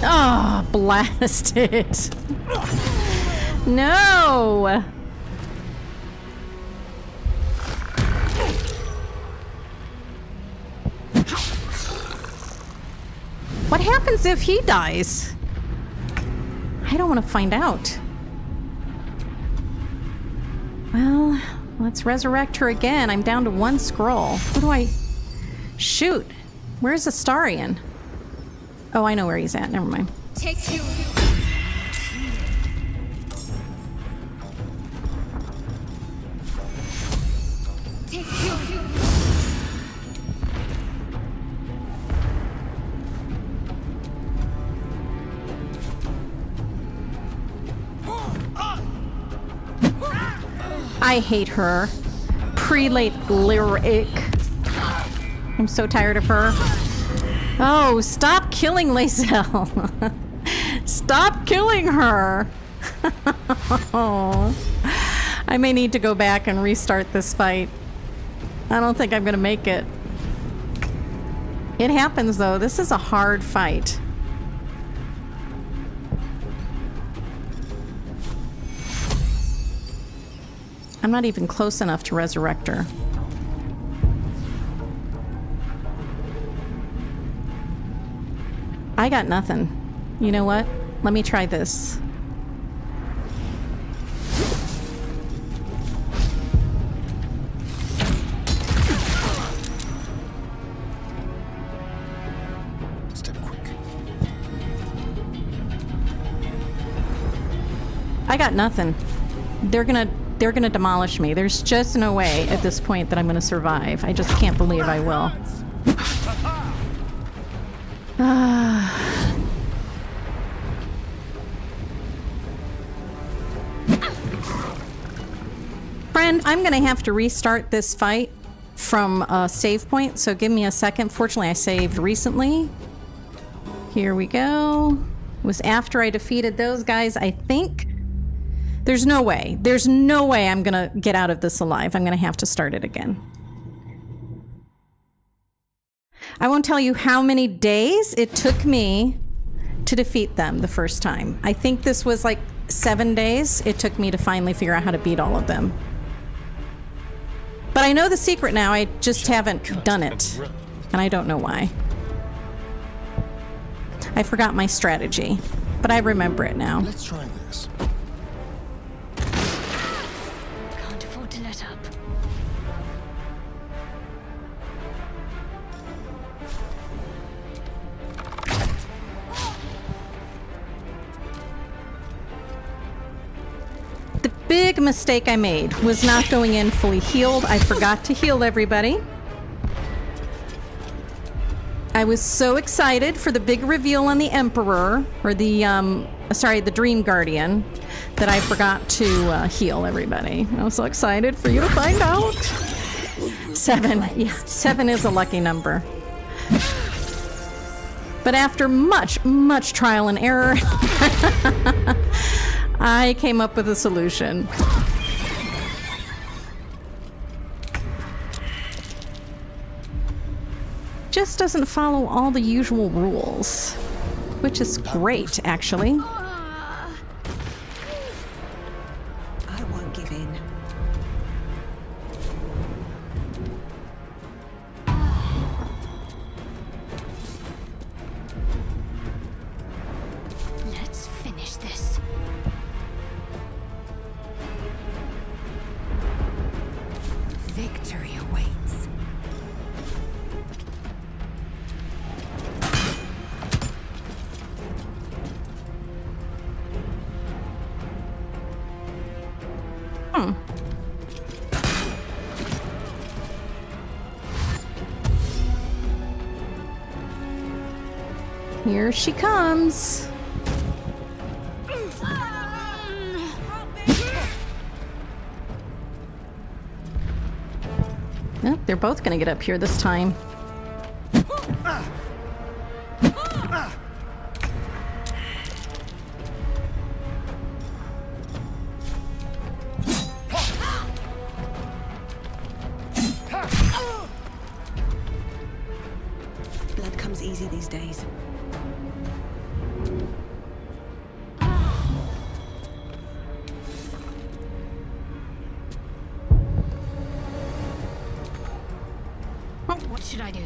Oh, blast it. No! What happens if he dies? I don't want to find out. Well, let's resurrect her again. I'm down to 1 scroll. What do I... Shoot. Where's Astarion? Oh, I know where he's at. Never mind. Take you. Take you. I hate her. Prelate lyric. I'm so tired of her. Oh, stop killing Lae'zel. Stop killing her. I may need to go back and restart this fight. I don't think I'm gonna make it. It happens though. This is a hard fight. I'm not even close enough to resurrect her. I got nothing. You know what? Let me try this. Step quick. I got nothing. They're gonna demolish me. There's just no way at this point that I'm gonna survive. I just can't believe I will. Friend, I'm gonna have to restart this fight from a save point, so give me a second. Fortunately, I saved recently. Here we go. It was after I defeated those guys, I think. There's no way. There's no way I'm gonna get out of this alive. I'm gonna have to start it again. I won't tell you how many days it took me to defeat them the first time. I think this was like 7 days it took me to finally figure out how to beat all of them. But I know the secret now, I just haven't done it. And I don't know why. I forgot my strategy, but I remember it now. Let's try this. Can't afford to let up. The big mistake I made was not going in fully healed. I forgot to heal everybody. I was so excited for the big reveal on the Emperor, or the, the Dream Guardian, that I forgot to heal everybody. I was so excited for you to find out. 7, yeah, 7 is a lucky number. But after much, much trial and error, I came up with a solution. Just doesn't follow all the usual rules, which is great, actually. I won't give in. Let's finish this. Victory awaits. Here she comes. Yep, they're both gonna get up here this time. Blood comes easy these days. What should I do?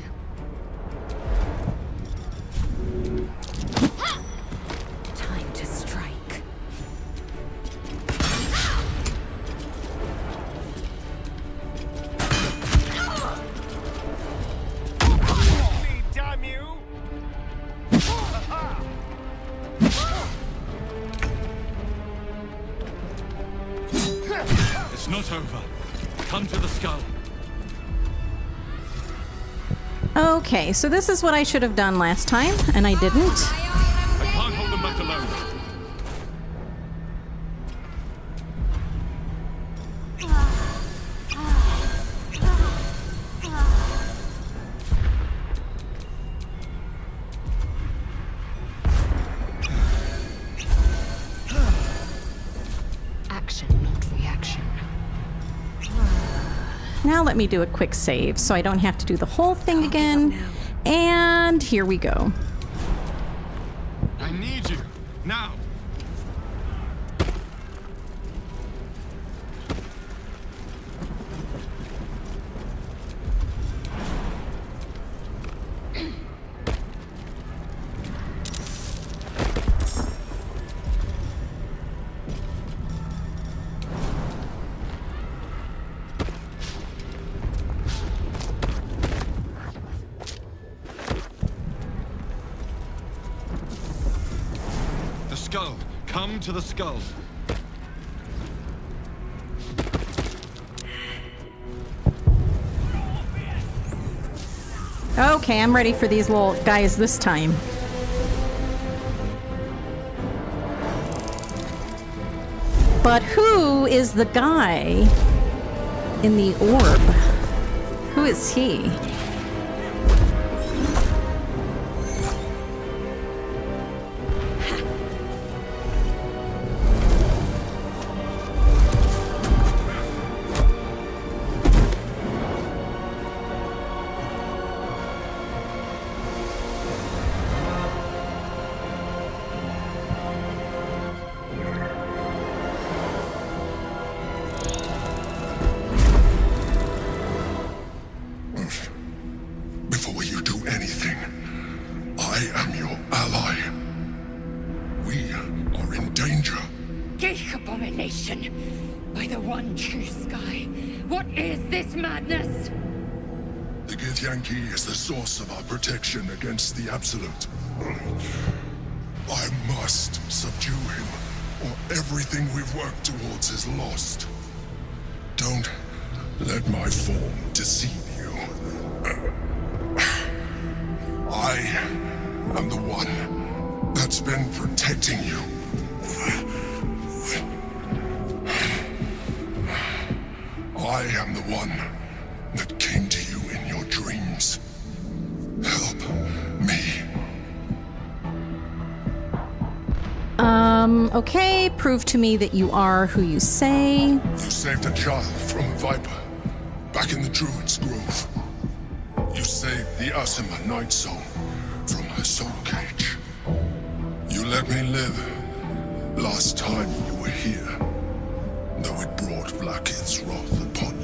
It's not over. Come to the skull. Okay, so this is what I should have done last time, and I didn't. I can't hold them back alone. Action, not reaction. Now let me do a quick save so I don't have to do the whole thing again. And here we go. I need you. Now. The skull. Come to the skull. Okay, I'm ready for these little guys this time. But who is the guy in the orb? Who is he? Before you do anything, I am your ally. We are in danger. Geek abomination! By the one true sky, what is this madness? The Githyanki is the source of our protection against the Absolute. I must subdue him, or everything we've worked towards is lost. Don't let my form deceive you. I am the one that's been protecting you. I am the one that came to you in your dreams. Help me. Okay, prove to me that you are who you say. You saved a child from a viper, back in the Druid's Grove. You saved the Asima Night Soul from her soul cage. You let me live last time you were here, though it brought Blackith's wrath upon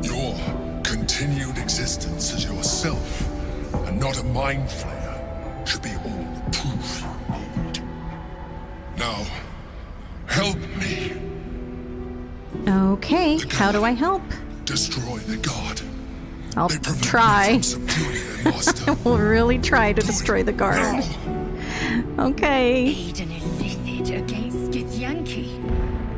you. Your continued existence as yourself, and not a mind flayer, should be all the proof you need. Now, help me. Okay, how do I help? Destroy the guard. I'll try. I will really try to destroy the guard. Okay. Aid an illicit against Githyanki.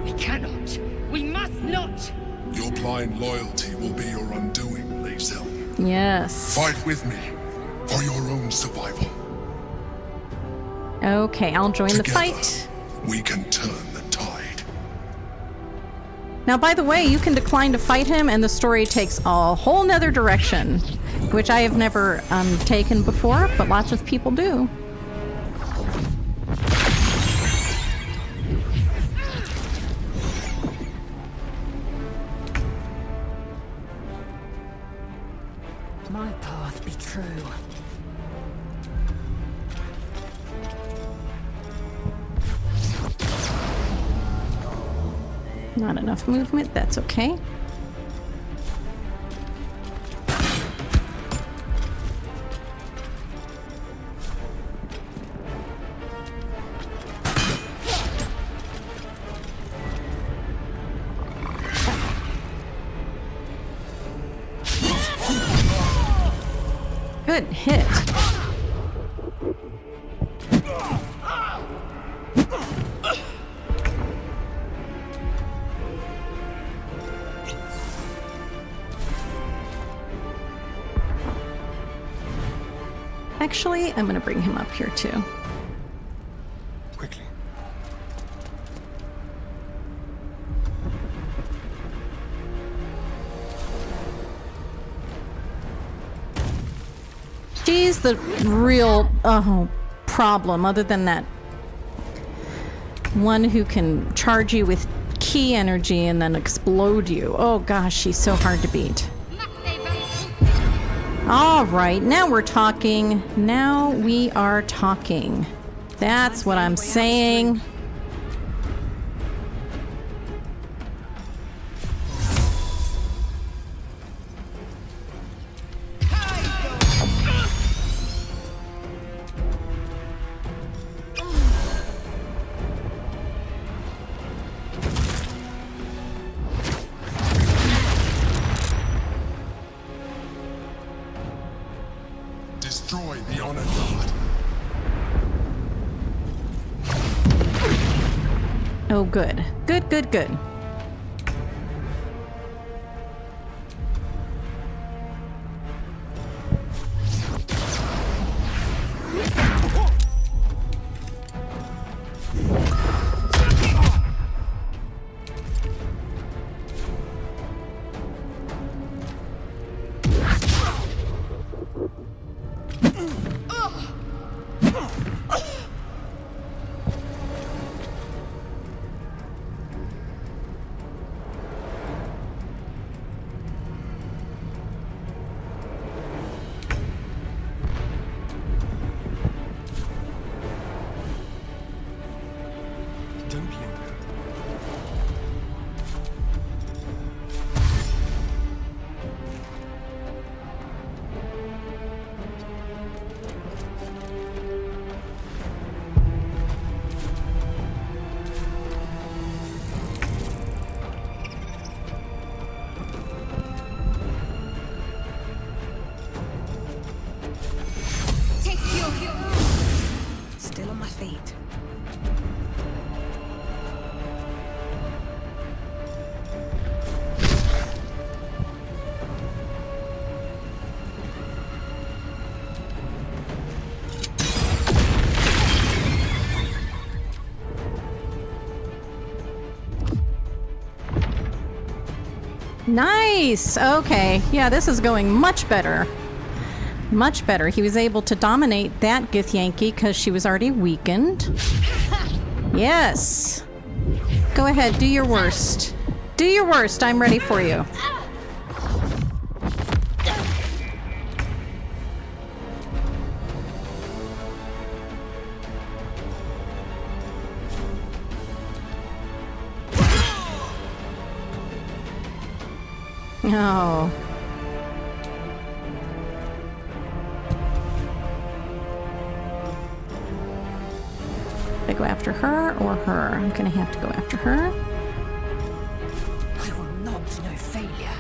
We cannot. We must not. Your blind loyalty will be your undoing, Lae'zel. Yes. Fight with me for your own survival. Okay, I'll join the Together, fight. We can turn the tide. Now, by the way, you can decline to fight him, and the story takes a whole nother direction, which I have never taken before, but lots of people do. My path be true. Not enough movement, that's okay. Good hit. Actually, I'm gonna bring him up here too. Quickly. She's the real problem, other than that one who can charge you with key energy and then explode you. Oh gosh, she's so hard to beat. All right, now we're talking. Now we are talking. That's what I'm saying. Destroy the Honor Guard. Oh, good. Good, good, good. Don't linger. Still on my feet. Nice! Okay. Yeah, this is going much better. Much better. He was able to dominate that Githyanki because she was already weakened. Yes! Go ahead, do your worst. Do your worst. I'm ready for you. Oh. I go after her or her? I'm gonna have to go after her. I will not know failure.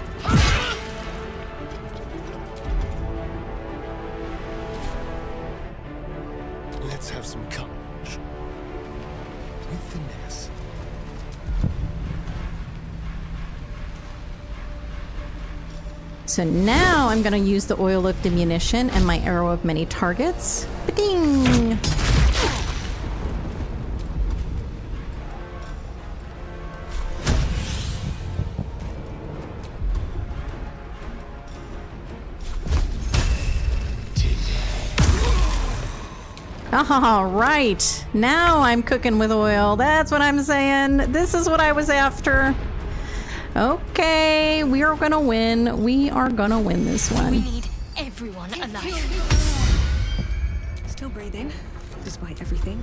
Let's have some courage. With finesse. So now I'm going to use the oil of diminution and my arrow of many targets. Ba-ding! All right. Now I'm cooking with oil. That's what I'm saying. This is what I was after. Okay, we are gonna win. We are gonna win this one. We need everyone alive. Still breathing, despite everything.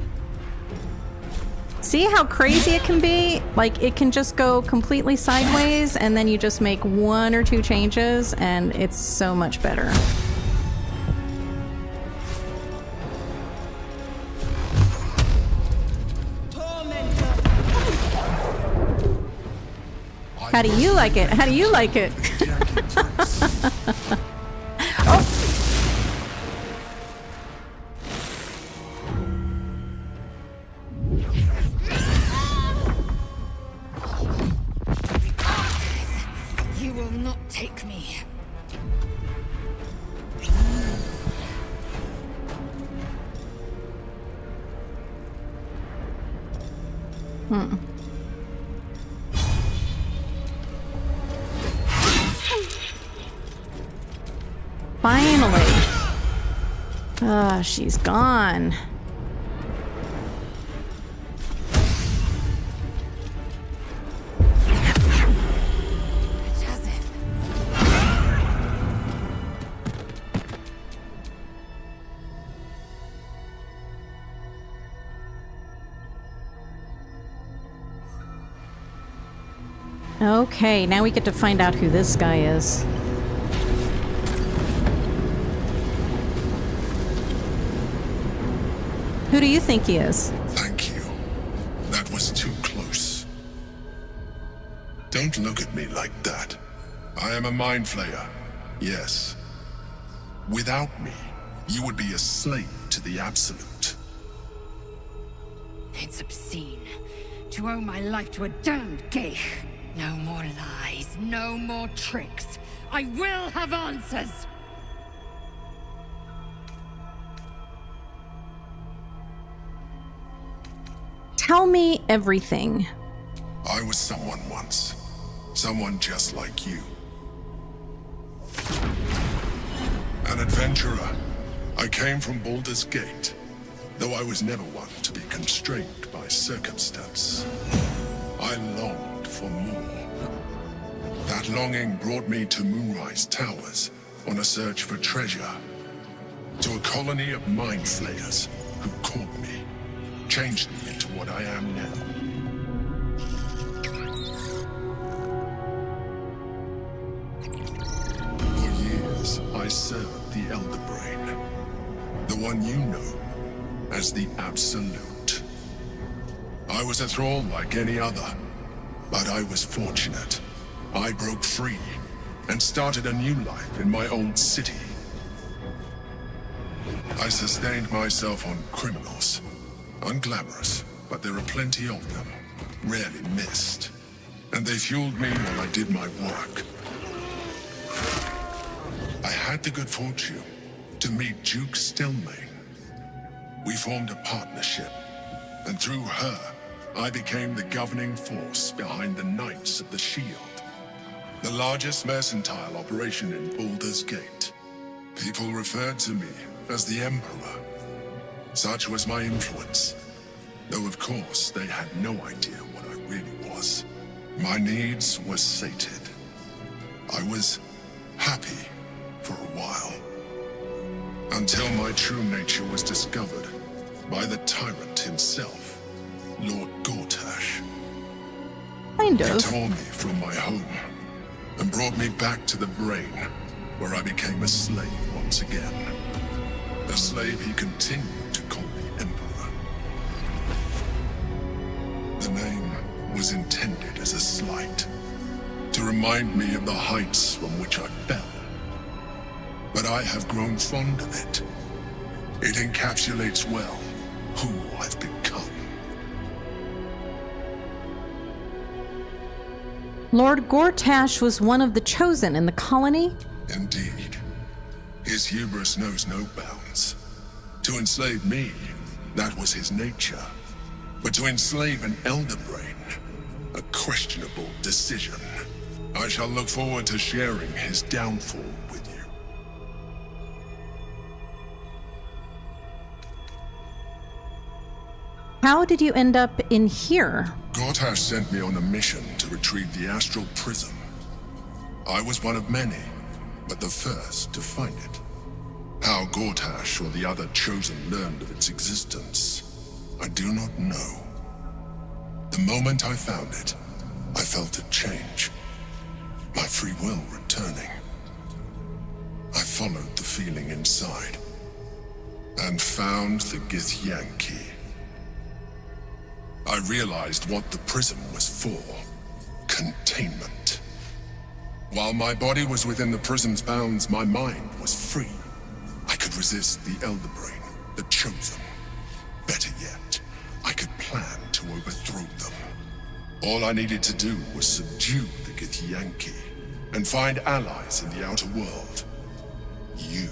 See how crazy it can be? Like, it can just go completely sideways, and then you just make one or two changes, and it's so much better. How do you like it? How do you like it? Oh! You will not take me. Finally. Ah, she's gone. Okay, now we get to find out who this guy is. Who do you think he is? Thank you. That was too close. Don't look at me like that. I am a mind flayer. Yes. Without me, you would be a slave to the Absolute. It's obscene. To owe my life to a damned geich. No more lies, no more tricks. I will have answers! Tell me everything. I was someone once. Someone just like you. An adventurer. I came from Baldur's Gate, though I was never one to be constrained by circumstance. I longed for more. That longing brought me to Moonrise Towers on a search for treasure. To a colony of mind flayers who caught me, changed me into what I am now. For years, I served the Elder Brain, the one you know as the Absolute. I was a thrall like any other, but I was fortunate. I broke free and started a new life in my old city. I sustained myself on criminals. Unglamorous, but there are plenty of them, rarely missed. And they fueled me while I did my work. I had the good fortune to meet Duke Stelmane. We formed a partnership, and through her, I became the governing force behind the Knights of the Shield, the largest mercantile operation in Baldur's Gate. People referred to me as the Emperor. Such was my influence, though of course they had no idea what I really was. My needs were sated. I was happy for a while, until my true nature was discovered by the tyrant himself, Lord Gortash. Kind of. He tore me from my home and brought me back to the Brain, where I became a slave once again. A slave he continued to call me Emperor. The name was intended as a slight, to remind me of the heights from which I fell. But I have grown fond of it. It encapsulates well who I've become. Lord Gortash was one of the chosen in the colony? Indeed. His hubris knows no bounds. To enslave me, that was his nature. But to enslave an Elder Brain, a questionable decision. I shall look forward to sharing his downfall with you. How did you end up in here? Gortash sent me on a mission to retrieve the Astral Prism. I was one of many, but the first to find it. How Gortash or the other chosen learned of its existence, I do not know. The moment I found it, I felt it change. My free will returning. I followed the feeling inside, and found the Githyanki. I realized what the prism was for. Containment. While my body was within the prism's bounds, my mind was free. I could resist the Elder Brain, the Chosen. Better yet, I could plan to overthrow them. All I needed to do was subdue the Githyanki and find allies in the outer world. You.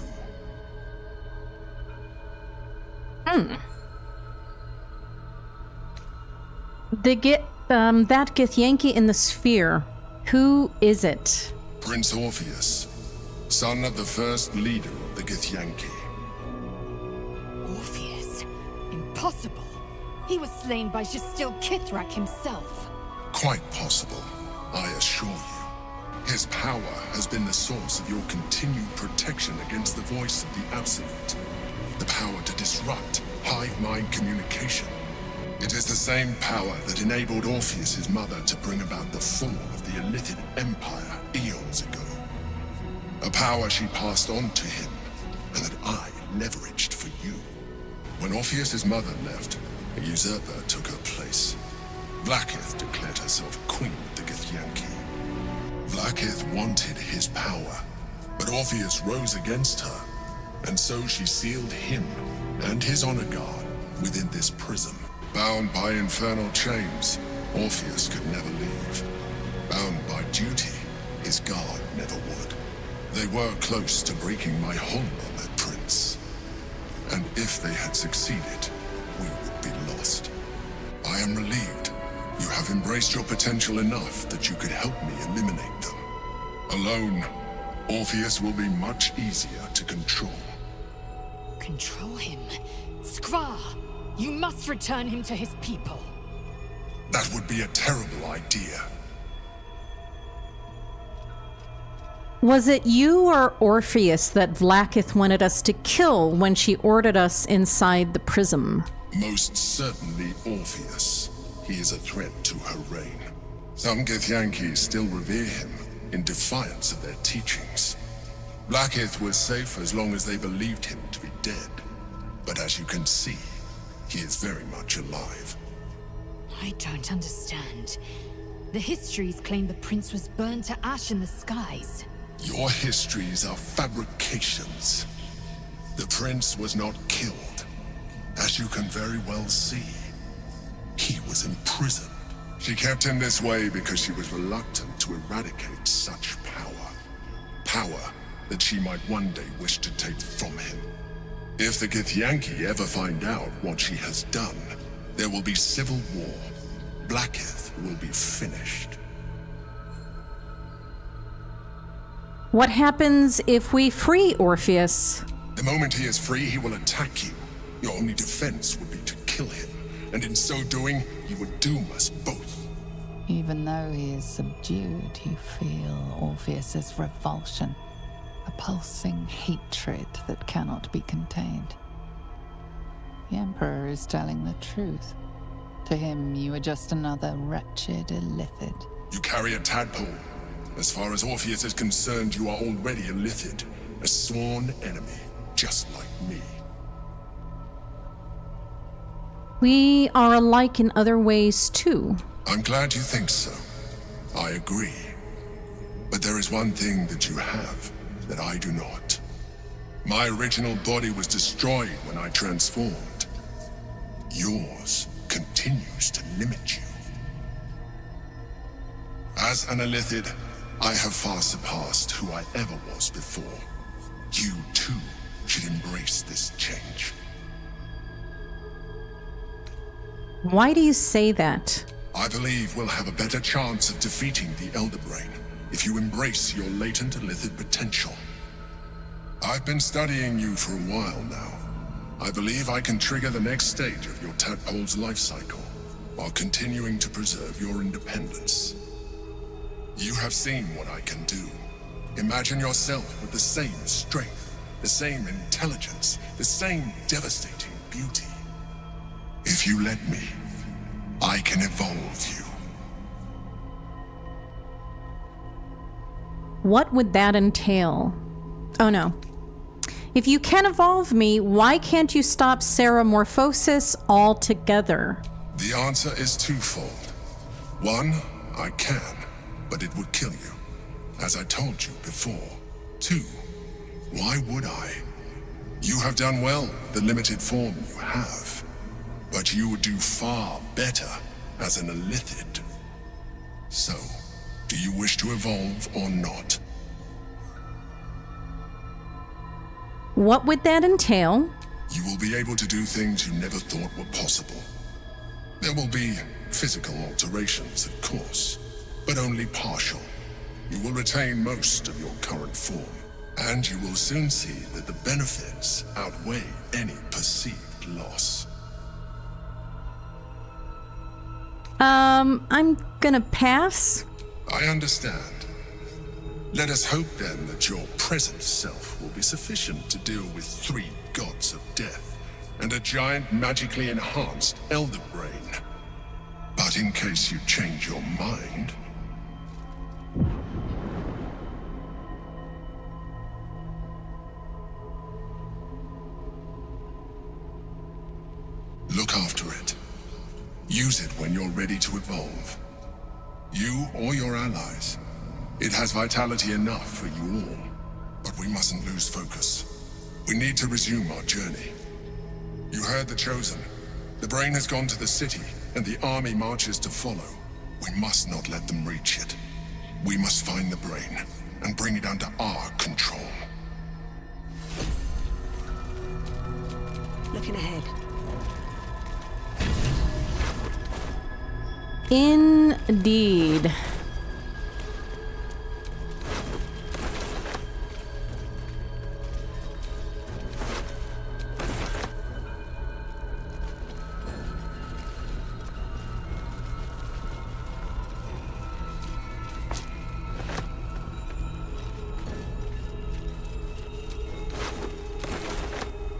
That Githyanki in the sphere. Who is it? Prince Orpheus, son of the first leader of the Githyanki. Orpheus? Impossible. He was slain by Justil Kithrak himself. Quite possible, I assure you. His power has been the source of your continued protection against the voice of the Absolute. The power to disrupt hive mind communication. It is the same power that enabled Orpheus's mother to bring about the fall of the Illithid Empire eons ago. A power she passed on to him, and that I leveraged for you. When Orpheus's mother left, a usurper took her place. Vlaakith declared herself queen of the Githyanki. Vlaakith wanted his power, but Orpheus rose against her, and so she sealed him and his honor guard within this prison. Bound by infernal chains, Orpheus could never leave. Bound by duty, his guard never would. They were close to breaking my hold on that prince. And if they had succeeded, we would be lost. I am relieved. You have embraced your potential enough that you could help me eliminate them. Alone, Orpheus will be much easier to control. Control him? Skvar! You must return him to his people. That would be a terrible idea. Was it you or Orpheus that Vlaakith wanted us to kill when she ordered us inside the prism? Most certainly Orpheus. He is a threat to her reign. Some Githyanki still revere him, in defiance of their teachings. Vlaakith was safe as long as they believed him to be dead. But as you can see, he is very much alive. I don't understand. The histories claim the prince was burned to ash in the skies. Your histories are fabrications. The prince was not killed. As you can very well see, he was imprisoned. She kept him this way because she was reluctant to eradicate such power. Power that she might one day wish to take from him. If the Githyanki ever find out what she has done, there will be civil war. Vlaakith will be finished. What happens if we free Orpheus? The moment he is free, he will attack you. Your only defense would be to kill him, and in so doing, you would doom us both. Even though he is subdued, you feel Orpheus's revulsion. A pulsing hatred that cannot be contained. The Emperor is telling the truth. To him, you are just another wretched Illithid. You carry a tadpole. As far as Orpheus is concerned, you are already a Illithid, a sworn enemy, just like me. We are alike in other ways, too. I'm glad you think so. I agree. But there is one thing that you have that I do not. My original body was destroyed when I transformed. Yours continues to limit you. As an Illithid, I have far surpassed who I ever was before. You, too, should embrace this change. Why do you say that? I believe we'll have a better chance of defeating the Elder Brain if you embrace your latent Illithid potential. I've been studying you for a while now. I believe I can trigger the next stage of your tadpole's life cycle, while continuing to preserve your independence. You have seen what I can do. Imagine yourself with the same strength, the same intelligence, the same devastating beauty. If you let me, I can evolve you. What would that entail? Oh no. If you can evolve me, why can't you stop Ceramorphosis altogether? The answer is twofold. One, I can, but it would kill you, as I told you before. Two, why would I? You have done well with the limited form you have, but you would do far better as an Illithid. So, do you wish to evolve or not? What would that entail? You will be able to do things you never thought were possible. There will be physical alterations, of course, but only partial. You will retain most of your current form, and you will soon see that the benefits outweigh any perceived loss. I'm gonna pass. I understand. Let us hope then that your present self will be sufficient to deal with 3 gods of death and a giant magically enhanced elder brain. But in case you change your mind... look after it. Use it when you're ready to evolve. You or your allies. It has vitality enough for you all. But we mustn't lose focus. We need to resume our journey. You heard the Chosen. The brain has gone to the city, and the army marches to follow. We must not let them reach it. We must find the brain, and bring it under our control. Looking ahead. Indeed.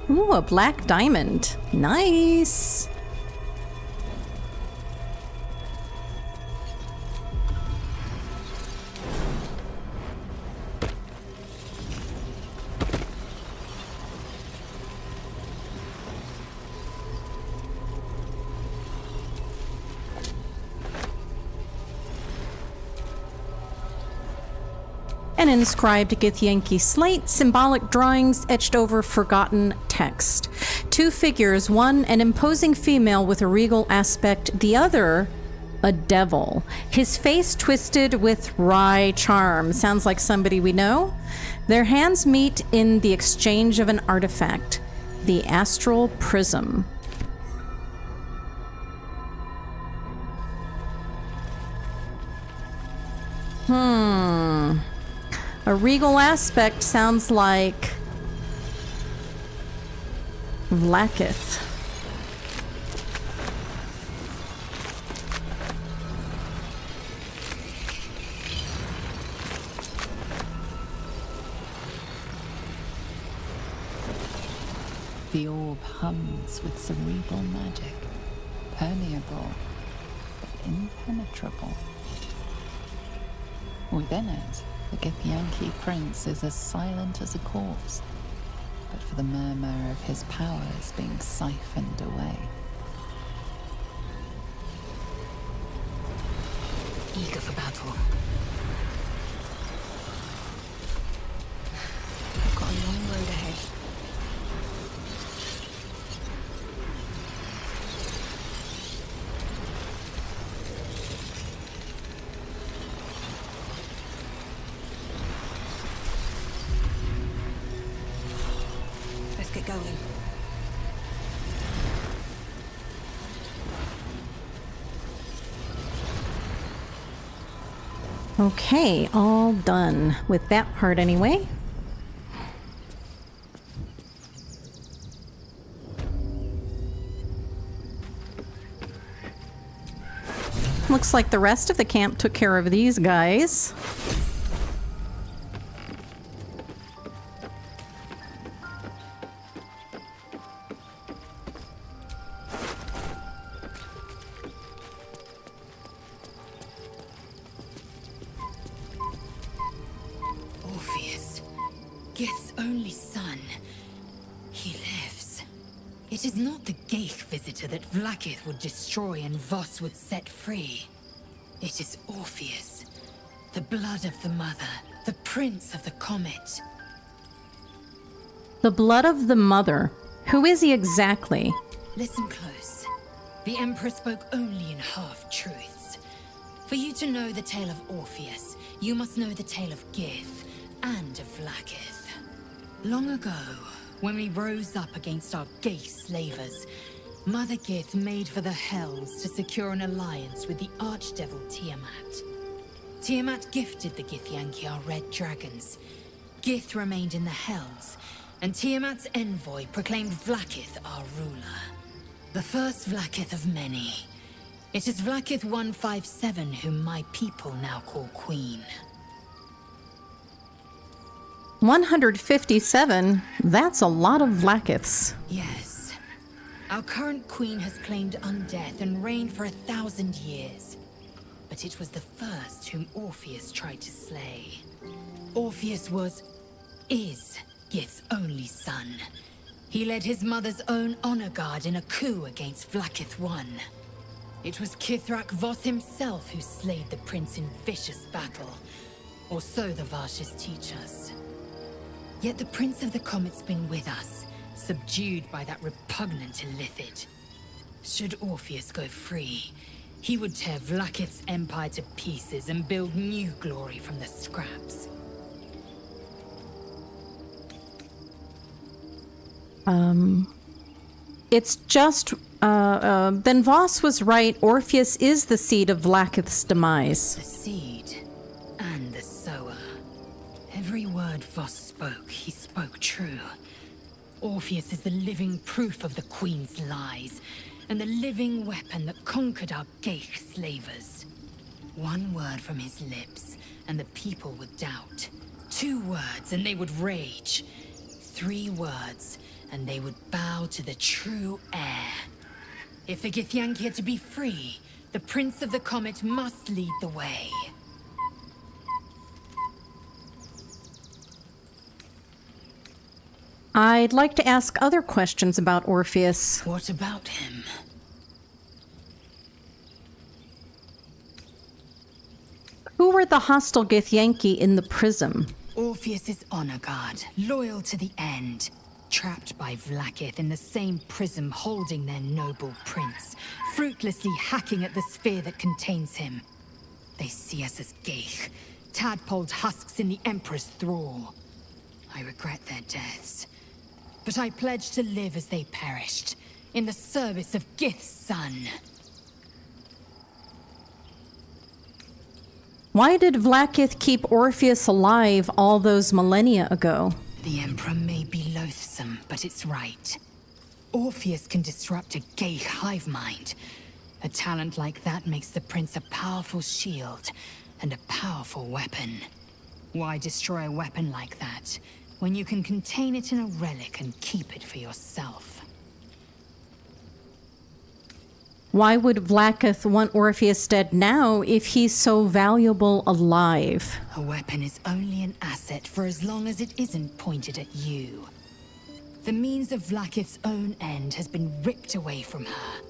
Ooh, a black diamond. Nice. An inscribed Githyanki slate, symbolic drawings etched over forgotten text. 2 figures, one an imposing female with a regal aspect, the other a devil. His face twisted with wry charm. Sounds like somebody we know. Their hands meet in the exchange of an artifact, the astral prism. A regal aspect sounds like Vlaakith. The orb hums with cerebral magic, permeable, but impenetrable. Within it, the Githyanki prince is as silent as a corpse, but for the murmur of his powers being siphoned away. Eager for battle. I've got a long road ahead. Let's get going. Okay, all done with that part anyway. Looks like the rest of the camp took care of these guys. Orpheus, Gith's only son. He lives. It is not the Geich visitor that Vlaakith would destroy and Voss would set free. It is Orpheus, the blood of the mother, the prince of the comet. The blood of the mother. Who is he exactly? Listen close. The Emperor spoke only in half-truths. For you to know the tale of Orpheus, you must know the tale of Gith and of Vlaakith. Long ago, when we rose up against our Geich slavers, Mother Gith made for the Hells to secure an alliance with the archdevil Tiamat. Tiamat gifted the Githyanki our red dragons. Gith remained in the Hells, and Tiamat's envoy proclaimed Vlaakith our ruler. The first Vlaakith of many. It is Vlaakith 157 whom my people now call Queen. 157? That's a lot of Vlaakiths. Yes. Our current queen has claimed undeath and reigned for 1,000 years. But it was the first whom Orpheus tried to slay. Orpheus is Gith's only son. He led his mother's own honor guard in a coup against Vlaakith I. It was Kithrak Voss himself who slayed the prince in vicious battle. Or so the Varshas teach us. Yet the Prince of the Comet's been with us, subdued by that repugnant Illithid. Should Orpheus go free, he would tear Vlaakith's empire to pieces and build new glory from the scraps. It's just, then Voss was right. Orpheus is the seed of Vlaakith's demise. The seed and the sower. Every word Voss spoke, he spoke true. Orpheus is the living proof of the Queen's lies, and the living weapon that conquered our Geich slavers. One word from his lips, and the people would doubt. 2 words, and they would rage. 3 words, and they would bow to the true heir. If the Githyanki are to be free, the Prince of the Comet must lead the way. I'd like to ask other questions about Orpheus. What about him? Who were the hostile Githyanki in the prism? Orpheus's honor guard, loyal to the end. Trapped by Vlaakith in the same prism holding their noble prince, fruitlessly hacking at the sphere that contains him. They see us as Geich, tadpoled husks in the Emperor's thrall. I regret their deaths, but I pledge to live as they perished, in the service of Gith's son. Why did Vlaakith keep Orpheus alive all those millennia ago? The Emperor may be loathsome, but it's right. Orpheus can disrupt a Geich hive mind. A talent like that makes the prince a powerful shield and a powerful weapon. Why destroy a weapon like that when you can contain it in a relic and keep it for yourself? Why would Vlaakith want Orpheus dead now if he's so valuable alive? A weapon is only an asset for as long as it isn't pointed at you. The means of Vlaakith's own end has been ripped away from her.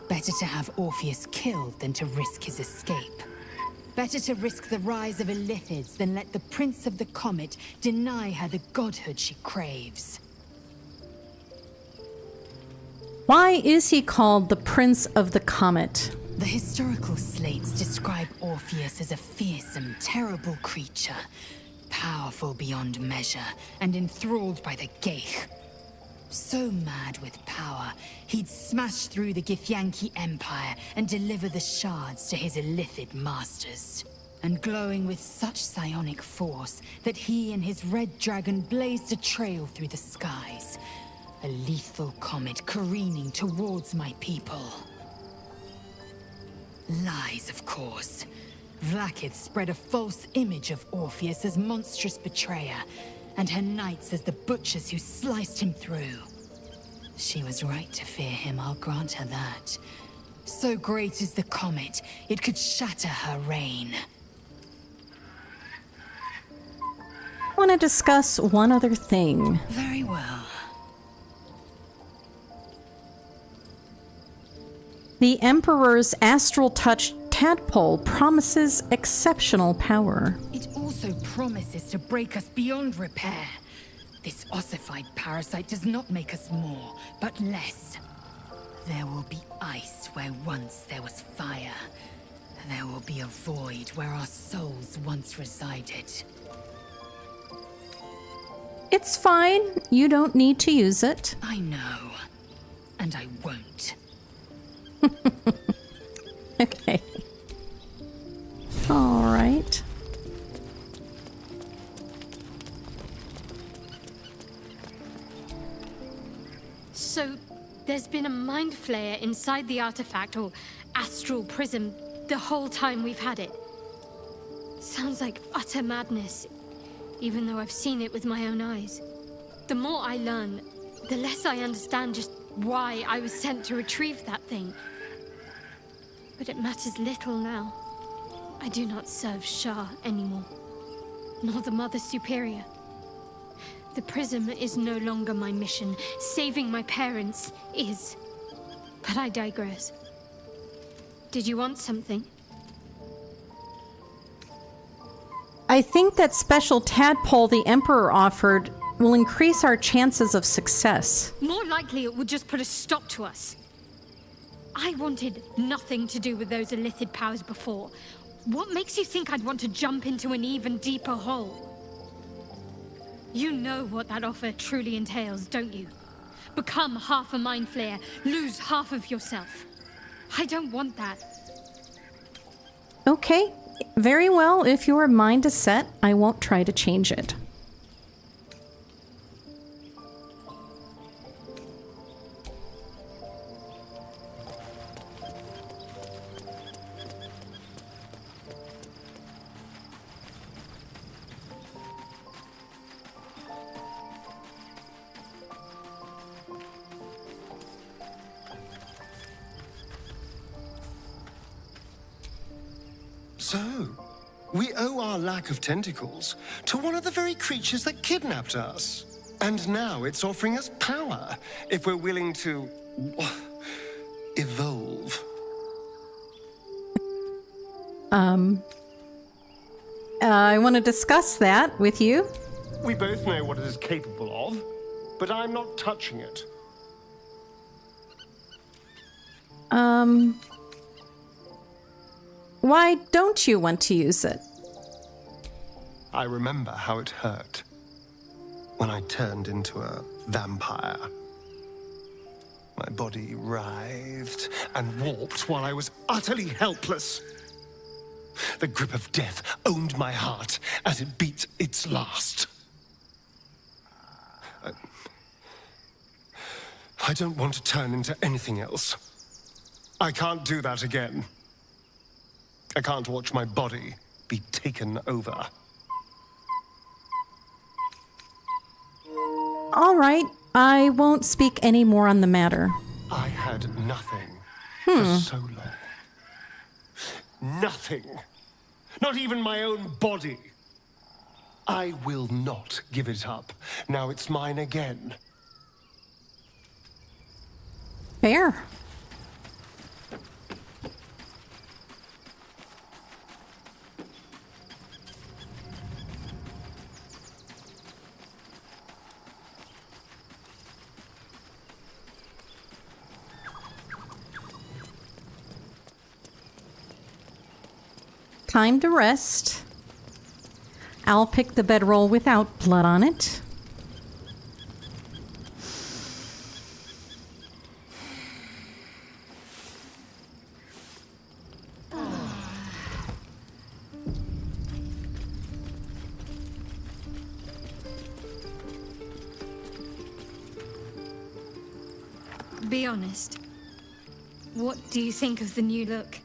Better to have Orpheus killed than to risk his escape. Better to risk the rise of Illithids than let the Prince of the Comet deny her the godhood she craves. Why is he called the Prince of the Comet? The historical slates describe Orpheus as a fearsome, terrible creature, powerful beyond measure, and enthralled by the Geich. So mad with power, he'd smash through the Githyanki Empire and deliver the shards to his Illithid masters. And glowing with such psionic force that he and his red dragon blazed a trail through the skies. A lethal comet careening towards my people. Lies, of course. Vlaakith spread a false image of Orpheus as monstrous betrayer, and her knights as the butchers who sliced him through. She was right to fear him, I'll grant her that. So great is the comet, it could shatter her reign. I want to discuss one other thing. Very well. The Emperor's astral touch tadpole promises exceptional power. It also promises to break us beyond repair. This ossified parasite does not make us more, but less. There will be ice where once there was fire. There will be a void where our souls once resided. It's fine. You don't need to use it. I know. and I won't. Okay. All right. So, there's been a mind flayer inside the artifact, or astral prism, the whole time we've had it. Sounds like utter madness, even though I've seen it with my own eyes. The more I learn, the less I understand just why I was sent to retrieve that thing. But it matters little now. I do not serve Shah anymore, nor the Mother Superior. The prism is no longer my mission. Saving my parents is. But I digress. Did you want something? I think that special tadpole the Emperor offered will increase our chances of success. More likely it would just put a stop to us. I wanted nothing to do with those illithid powers before. What makes you think I'd want to jump into an even deeper hole? You know what that offer truly entails, don't you? Become half a mind flayer, lose half of yourself. I don't want that. Okay, very well. If your mind is set, I won't try to change it. So, we owe our lack of tentacles to one of the very creatures that kidnapped us. And now it's offering us power, if we're willing to evolve. I want to discuss that with you. We both know what it is capable of, but I'm not touching it. Why don't you want to use it? I remember how it hurt when I turned into a vampire. My body writhed and warped while I was utterly helpless. The grip of death owned my heart as it beat its last. I don't want to turn into anything else. I can't do that again. I can't watch my body be taken over. All right, I won't speak any more on the matter. I had nothing for so long. Nothing. Not even my own body. I will not give it up. Now it's mine again. Fair. Time to rest. I'll pick the bedroll without blood on it. Be honest. What do you think of the new look?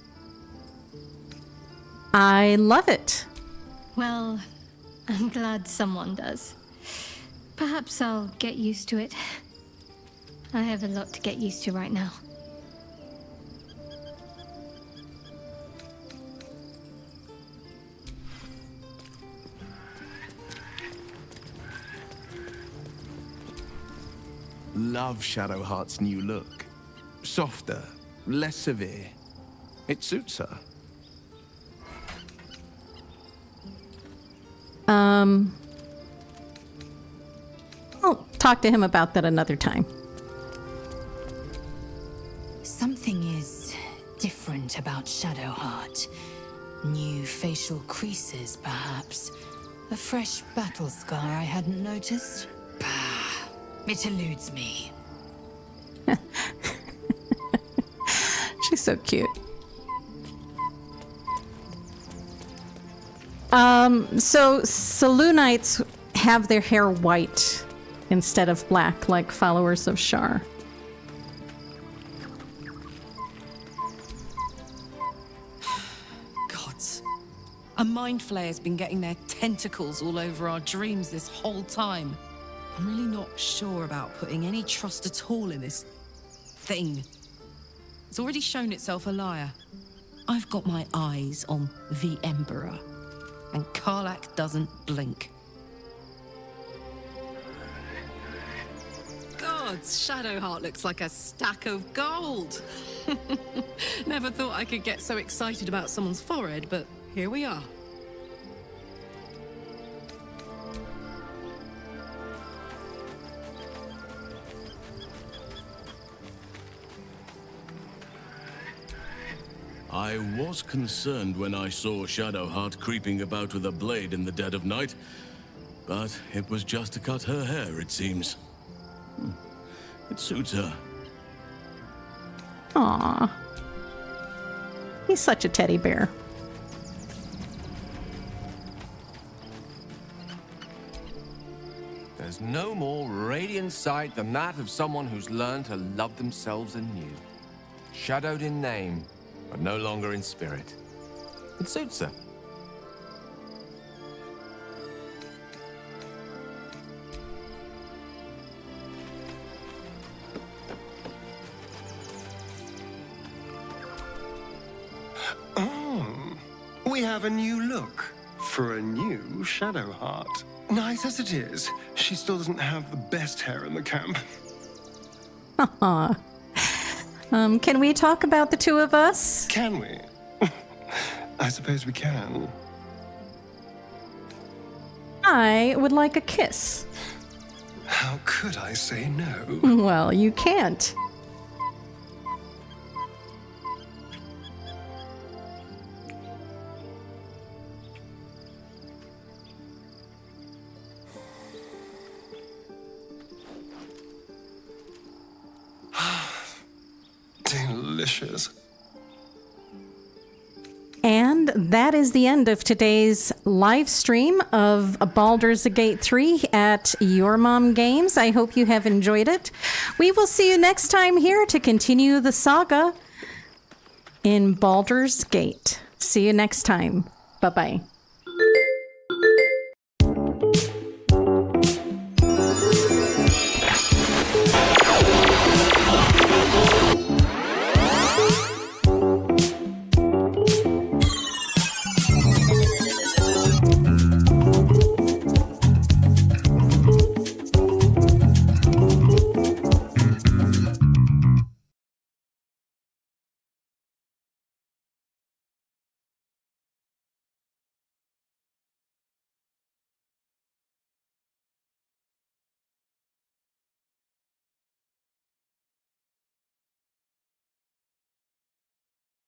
I love it. Well, I'm glad someone does. Perhaps I'll get used to it. I have a lot to get used to right now. Love Shadowheart's new look. Softer, less severe. It suits her. I'll talk to him about that another time. Something is different about Shadowheart. New facial creases, perhaps. A fresh battle scar I hadn't noticed. Bah, it eludes me. So cute. So Selûnites have their hair white instead of black, like followers of Shar. Gods. A mind flayer's been getting their tentacles all over our dreams this whole time. I'm really not sure about putting any trust at all in this thing. It's already shown itself a liar. I've got my eyes on the Emperor, and Karlach doesn't blink. Gods, Shadowheart looks like a stack of gold. Never thought I could get so excited about someone's forehead, but here we are. I was concerned when I saw Shadowheart creeping about with a blade in the dead of night, but it was just to cut her hair, it seems. It suits her. Aww. He's such a teddy bear. There's no more radiant sight than that of someone who's learned to love themselves anew. Shadowed in name, but no longer in spirit. It suits her. Oh, we have a new look for a new Shadowheart. Nice as it is, she still doesn't have the best hair in the camp. Aw. Can we talk about the two of us? Can we? I suppose we can. I would like a kiss. How could I say no? Well, you can't. Delicious. And that is the end of today's live stream of Baldur's Gate 3 at Your Mom Games. I hope you have enjoyed it. We will see you next time here to continue the saga in Baldur's Gate. See you next time. Bye-bye.